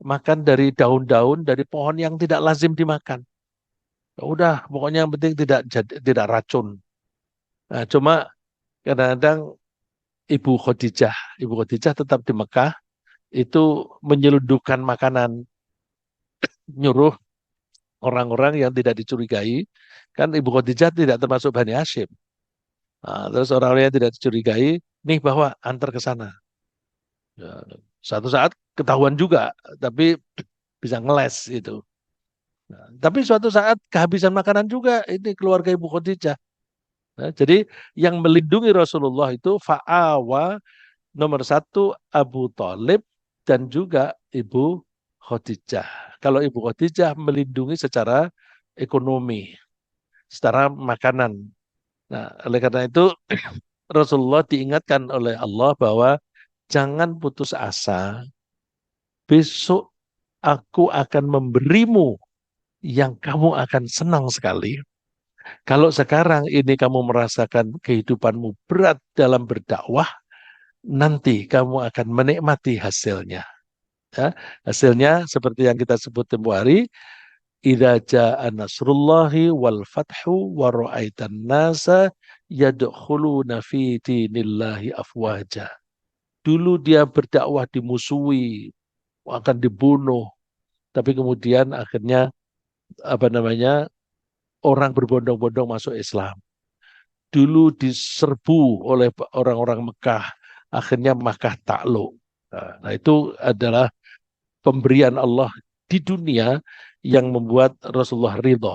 makan dari daun-daun dari pohon yang tidak lazim dimakan. Ya udah, pokoknya yang penting tidak racun. Nah, cuma kadang-kadang Ibu Khadijah tetap di Mekah itu menyelundupkan makanan, nyuruh orang-orang yang tidak dicurigai. Kan Ibu Khadijah tidak termasuk Bani Hashim. Nah, terus orang-orang yang tidak dicurigai, nih bawa antar ke sana. Ya, satu saat ketahuan juga, tapi bisa ngeles itu. Nah, tapi suatu saat kehabisan makanan juga ini keluarga Ibu Khadijah. Nah, jadi yang melindungi Rasulullah itu fa'awa nomor satu Abu Thalib dan juga Ibu Khadijah. Kalau Ibu Khadijah melindungi secara ekonomi, secara makanan. Nah, oleh karena itu Rasulullah diingatkan oleh Allah bahwa jangan putus asa. Besok aku akan memberimu yang kamu akan senang sekali. Kalau sekarang ini kamu merasakan kehidupanmu berat dalam berdakwah, nanti kamu akan menikmati hasilnya. Ya, hasilnya seperti yang kita sebut tempo hari, idza jaa nasrullahi wal fathu wa ra'aitan nasa yadkhuluna fi dinillahi afwaja. Dulu dia berdakwah dimusuhi, akan dibunuh, tapi kemudian akhirnya apa namanya orang berbondong-bondong masuk Islam. Dulu diserbu oleh orang-orang Mekah, akhirnya Mekah takluk. Nah, itu adalah pemberian Allah di dunia yang membuat Rasulullah ridho.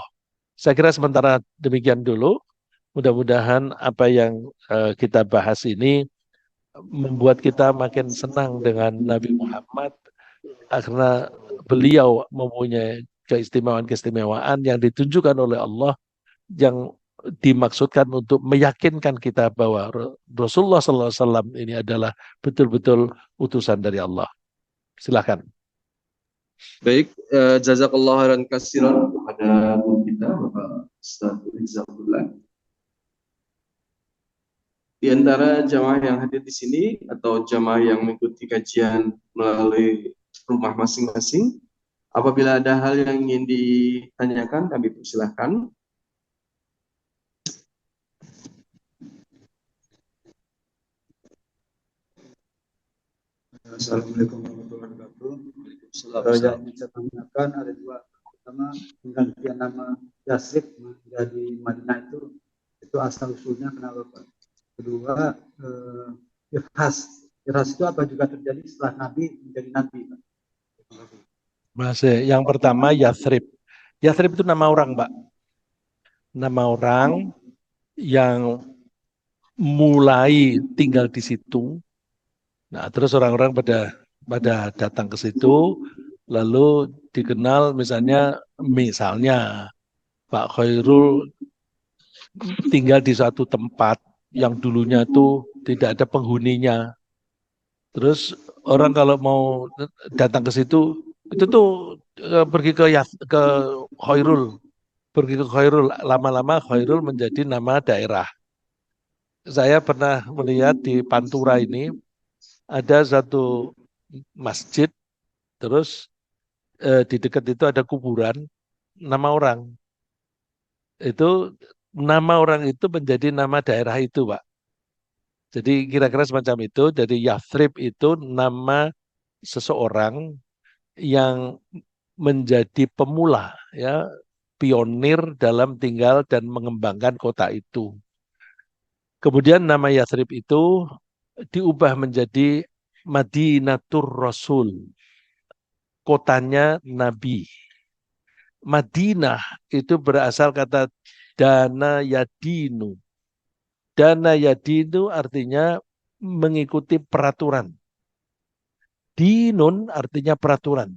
Saya kira sementara demikian dulu. Mudah-mudahan apa yang kita bahas ini membuat kita makin senang dengan Nabi Muhammad karena beliau mempunyai keistimewaan-keistimewaan yang ditunjukkan oleh Allah yang dimaksudkan untuk meyakinkan kita bahwa Rasulullah SAW ini adalah betul-betul utusan dari Allah. Silakan. Baik, jazakallah khairan katsiran kepada guru kita Bapak Ustaz Rizalullah. Di antara jamaah yang hadir di sini atau jamaah yang mengikuti kajian melalui rumah masing-masing, apabila ada hal yang ingin ditanyakan, kami persilahkan. Assalamualaikum warahmatullahi wabarakatuh. Yang saya tanyakan ada dua. Pertama, penggantian nama Yasrib menjadi Madinah itu asal usulnya kenapa Pak? Kedua, irhas itu apa juga terjadi setelah Nabi menjadi Nabi Pak? Terima kasih. Masih. Yang pertama Yathrib. Yathrib itu nama orang, Pak. Nama orang yang mulai tinggal di situ. Nah, terus orang-orang pada datang ke situ, lalu dikenal misalnya Pak Khairul tinggal di suatu tempat yang dulunya tuh tidak ada penghuninya. Terus orang kalau mau datang ke situ, itu tuh pergi ke Khairul, pergi ke Khairul. Lama-lama Khairul menjadi nama daerah. Saya pernah melihat di Pantura ini ada satu masjid, terus di dekat itu ada kuburan, nama orang. Itu nama orang itu menjadi nama daerah itu, Pak. Jadi kira-kira semacam itu. Jadi Yathrib itu nama seseorang yang menjadi pemula, ya, pionir dalam tinggal dan mengembangkan kota itu. Kemudian nama Yathrib itu diubah menjadi Madinatur Rasul, kotanya Nabi. Madinah itu berasal kata dana yadinu. Dana yadinu artinya mengikuti peraturan. Dinun artinya peraturan.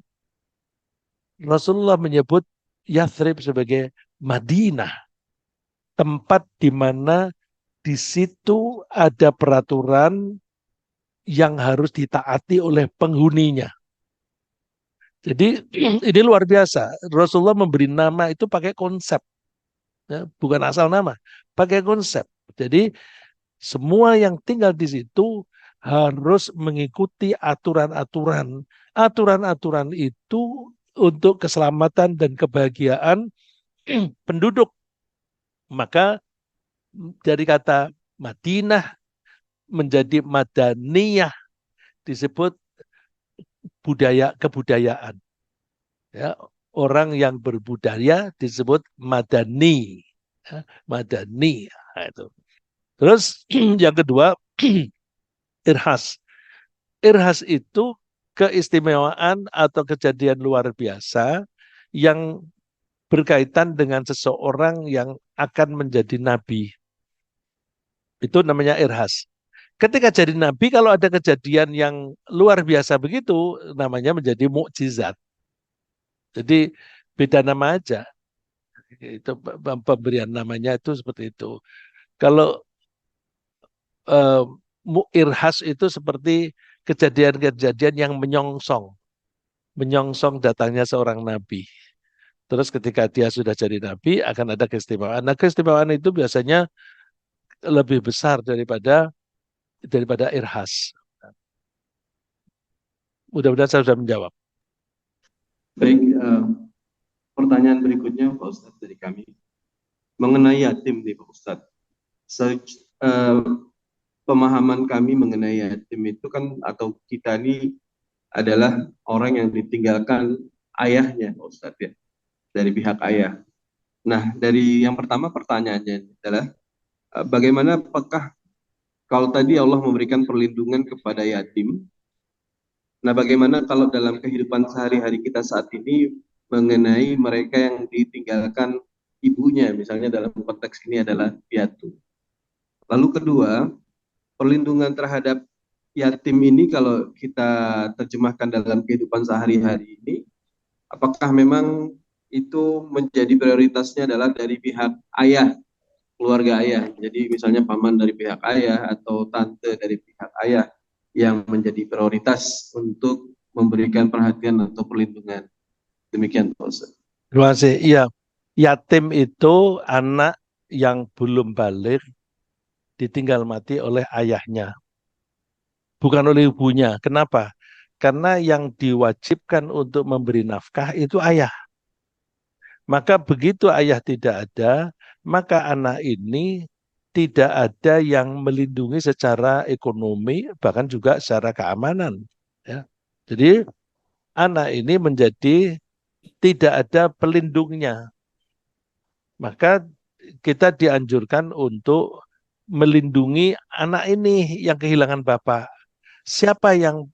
Rasulullah menyebut Yathrib sebagai Madinah, tempat di mana di situ ada peraturan yang harus ditaati oleh penghuninya. Jadi ini luar biasa. Rasulullah memberi nama itu pakai konsep, ya, bukan asal nama, pakai konsep. Jadi semua yang tinggal di situ harus mengikuti aturan-aturan. Aturan-aturan itu untuk keselamatan dan kebahagiaan penduduk. Maka dari kata Madinah menjadi Madaniyah, disebut kebudayaan. Ya, orang yang berbudaya disebut Madani. Ya, Madani. Nah, itu. Terus yang kedua, irhas. Irhas itu keistimewaan atau kejadian luar biasa yang berkaitan dengan seseorang yang akan menjadi nabi. Itu namanya irhas. Ketika jadi nabi, kalau ada kejadian yang luar biasa begitu, namanya menjadi mukjizat. Jadi beda nama aja. Itu pemberian namanya itu seperti itu. Kalau eh, irhas itu seperti kejadian-kejadian yang menyongsong datangnya seorang nabi. Terus ketika dia sudah jadi nabi akan ada keistimewaan. Nah, keistimewaan itu biasanya lebih besar daripada irhas. Mudah-mudahan saya sudah menjawab. Baik, pertanyaan berikutnya Pak Ustadz dari kami mengenai yatim nih Pak Ustadz. Pemahaman kami mengenai yatim itu kan atau kita ini adalah orang yang ditinggalkan ayahnya Pak Ustadz ya, dari pihak ayah. Nah, dari yang pertama pertanyaannya adalah bagaimana apakah kalau tadi Allah memberikan perlindungan kepada yatim, nah bagaimana kalau dalam kehidupan sehari-hari kita saat ini mengenai mereka yang ditinggalkan ibunya, misalnya dalam konteks ini adalah piatu. Lalu kedua, perlindungan terhadap yatim ini kalau kita terjemahkan dalam kehidupan sehari-hari ini, apakah memang itu menjadi prioritasnya adalah dari pihak ayah, keluarga ayah. Jadi misalnya paman dari pihak ayah atau tante dari pihak ayah yang menjadi prioritas untuk memberikan perhatian atau perlindungan. Demikian Pak Ustaz. Terima kasih. Iya, yatim itu anak yang belum balik ditinggal mati oleh ayahnya, bukan oleh ibunya. Kenapa? Karena yang diwajibkan untuk memberi nafkah itu ayah. Maka begitu ayah tidak ada, maka anak ini tidak ada yang melindungi secara ekonomi, bahkan juga secara keamanan. Ya. Jadi anak ini menjadi tidak ada pelindungnya. Maka kita dianjurkan untuk melindungi anak ini yang kehilangan bapak. Siapa yang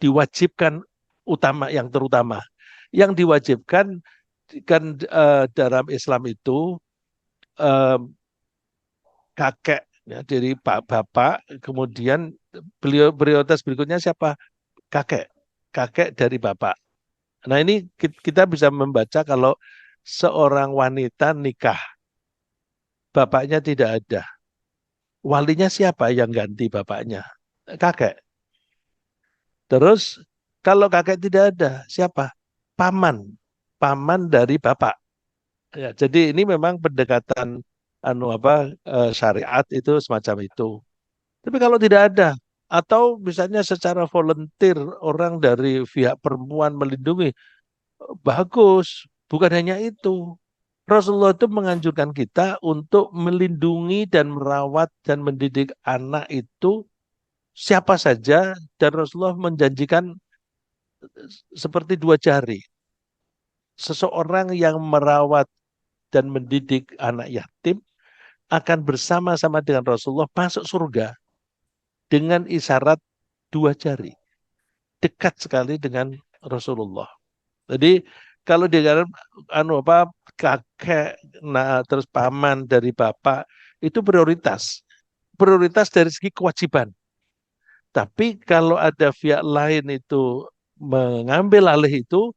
diwajibkan yang terutama? Yang diwajibkan kan dalam Islam itu eh, kakek ya, dari bapak, kemudian prioritas berikutnya siapa? Kakek, kakek dari bapak. Nah ini kita bisa membaca kalau seorang wanita nikah, bapaknya tidak ada. Walinya siapa yang ganti bapaknya? Kakek. Terus kalau kakek tidak ada, siapa? Paman. Paman dari bapak. Ya, jadi ini memang pendekatan syariat itu semacam itu. Tapi kalau tidak ada atau misalnya secara volunteer orang dari pihak perempuan melindungi, bagus. Bukan hanya itu. Rasulullah itu menganjurkan kita untuk melindungi dan merawat dan mendidik anak itu siapa saja, dan Rasulullah menjanjikan seperti dua jari. Seseorang yang merawat dan mendidik anak yatim akan bersama-sama dengan Rasulullah masuk surga dengan isyarat dua jari. Dekat sekali dengan Rasulullah. Jadi kalau di dalam kakek, nah terus paman dari bapak itu prioritas. Prioritas dari segi kewajiban. Tapi kalau ada pihak lain itu mengambil alih itu,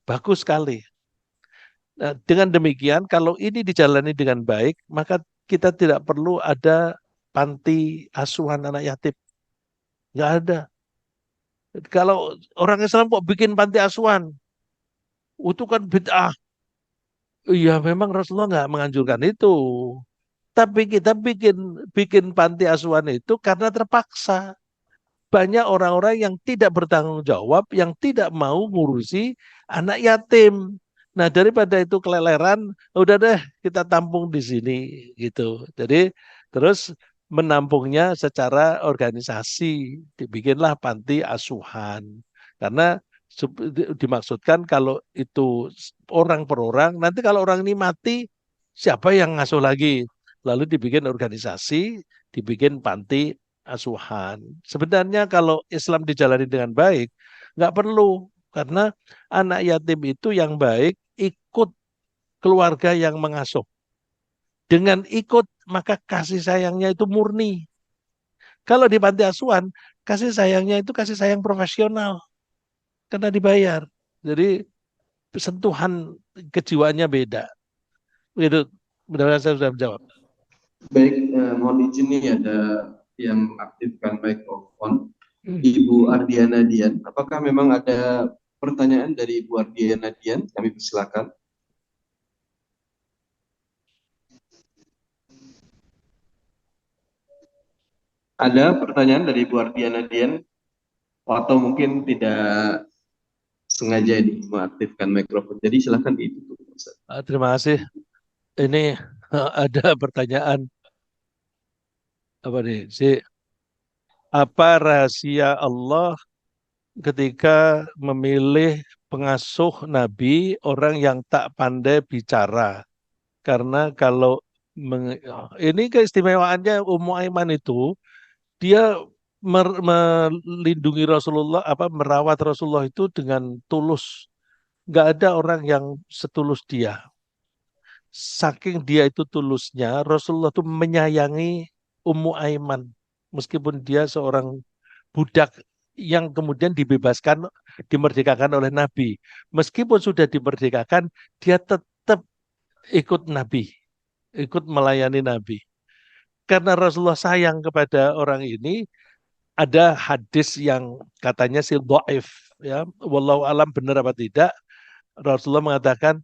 bagus sekali. Nah, dengan demikian, kalau ini dijalani dengan baik, maka kita tidak perlu ada panti asuhan anak yatim. Nggak ada. Kalau orang Islam kok bikin panti asuhan, itu kan bid'ah. Iya, memang Rasulullah nggak menganjurkan itu. Tapi kita bikin bikin panti asuhan itu karena terpaksa. Banyak orang-orang yang tidak bertanggung jawab, yang tidak mau ngurusi anak yatim. Nah, daripada itu keleleran, udah deh kita tampung di sini gitu. Jadi terus menampungnya secara organisasi, dibikinlah panti asuhan. Karena dimaksudkan kalau itu orang per orang, nanti kalau orang ini mati, siapa yang ngasuh lagi? Lalu dibikin organisasi, dibikin panti asuhan. Sebenarnya kalau Islam dijalani dengan baik, nggak perlu. Karena anak yatim itu yang baik ikut keluarga yang mengasuh. Dengan ikut, maka kasih sayangnya itu murni. Kalau di panti asuhan, kasih sayangnya itu kasih sayang profesional. Karena dibayar. Jadi sentuhan kejiwaannya beda. Itu benar-benar saya sudah menjawab. Baik, mohon izin nih ada yang mengaktifkan mikrofon. Ibu Ardiana Dian, apakah memang ada pertanyaan dari Ibu Ardiana Dian? Kami persilakan. Ada pertanyaan dari Ibu Ardiana Dian atau mungkin tidak sengaja mengaktifkan mikrofon. Jadi silakan ditutup. Terima kasih. Ini ada pertanyaan apa nih? Apa rahasia Allah ketika memilih pengasuh Nabi orang yang tak pandai bicara? Karena kalau ini keistimewaannya Ummu Aiman itu dia melindungi Rasulullah, merawat Rasulullah itu dengan tulus. Nggak ada orang yang setulus dia. Saking dia itu tulusnya, Rasulullah itu menyayangi Ummu Aiman. Meskipun dia seorang budak yang kemudian dibebaskan, dimerdekakan oleh Nabi. Meskipun sudah dimerdekakan, dia tetap ikut Nabi, ikut melayani Nabi. Karena Rasulullah sayang kepada orang ini, ada hadis yang katanya sih dhaif, ya, wallahu alam benar apa tidak. Rasulullah mengatakan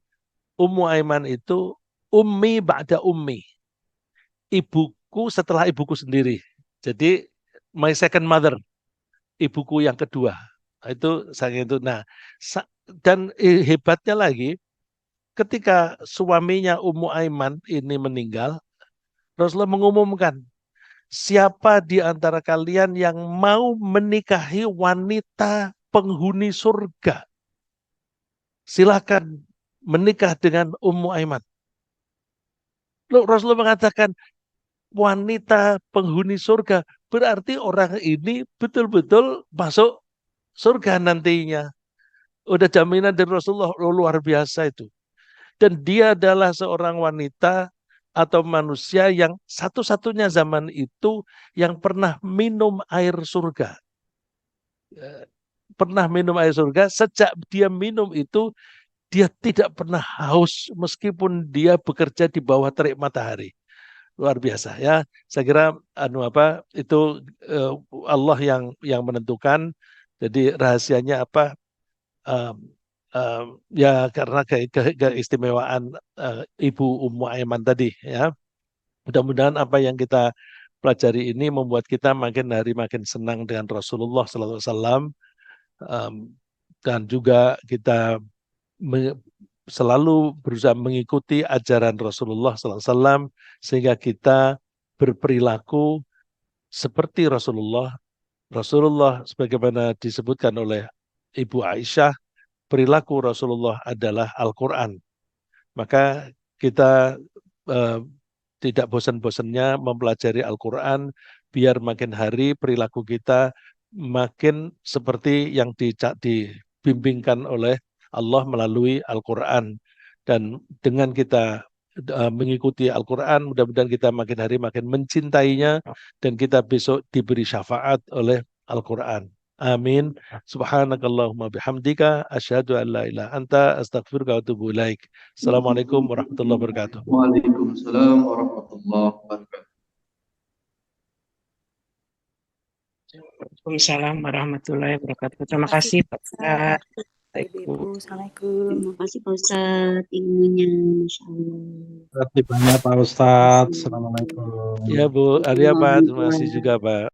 Ummu Aiman itu ummi ba'da ummi, ibuku setelah ibuku sendiri. Jadi my second mother, ibuku yang kedua. Itu saya itu. Nah, dan hebatnya lagi, ketika suaminya Ummu Aiman ini meninggal, Rasulullah mengumumkan, siapa di antara kalian yang mau menikahi wanita penghuni surga, silakan menikah dengan Ummu Aiman. Rasulullah mengatakan wanita penghuni surga, berarti orang ini betul-betul masuk surga nantinya. Udah jaminan dari Rasulullah luar biasa itu. Dan dia adalah seorang wanita atau manusia yang satu-satunya zaman itu yang pernah minum air surga. Pernah minum air surga, sejak dia minum itu, dia tidak pernah haus meskipun dia bekerja di bawah terik matahari. Luar biasa ya. Saya kira itu Allah yang menentukan. Jadi rahasianya apa? Ya karena keistimewaan Ibu Ummu Aiman tadi ya. Mudah-mudahan apa yang kita pelajari ini membuat kita makin hari makin senang dengan Rasulullah SAW, dan juga kita selalu berusaha mengikuti ajaran Rasulullah SAW sehingga kita berperilaku seperti Rasulullah. Rasulullah sebagaimana disebutkan oleh Ibu Aisyah, perilaku Rasulullah adalah Al-Quran. Maka kita tidak bosan-bosannya mempelajari Al-Quran biar makin hari perilaku kita makin seperti yang dibimbingkan oleh Allah melalui Al-Quran. Dan dengan kita mengikuti Al-Quran, mudah-mudahan kita makin hari makin mencintainya dan kita besok diberi syafaat oleh Al-Quran. Amin. Subhanakallahumma bihamdika asyhadu an la ilaha anta astaghfiruka wa atubu ilaik. Assalamualaikum warahmatullahi wabarakatuh. Waalaikumsalam warahmatullahi wabarakatuh. Waalaikumsalam warahmatullahi wabarakatuh. Terima kasih Pak Ustaz. Ibu, Assalamualaikum. Terima kasih Pak Ustadz ilmunya, Masya Allah. Terima kasih banyak Pak Ustadz. Assalamualaikum. Ya Bu, Arya Pak, terima kasih juga Pak.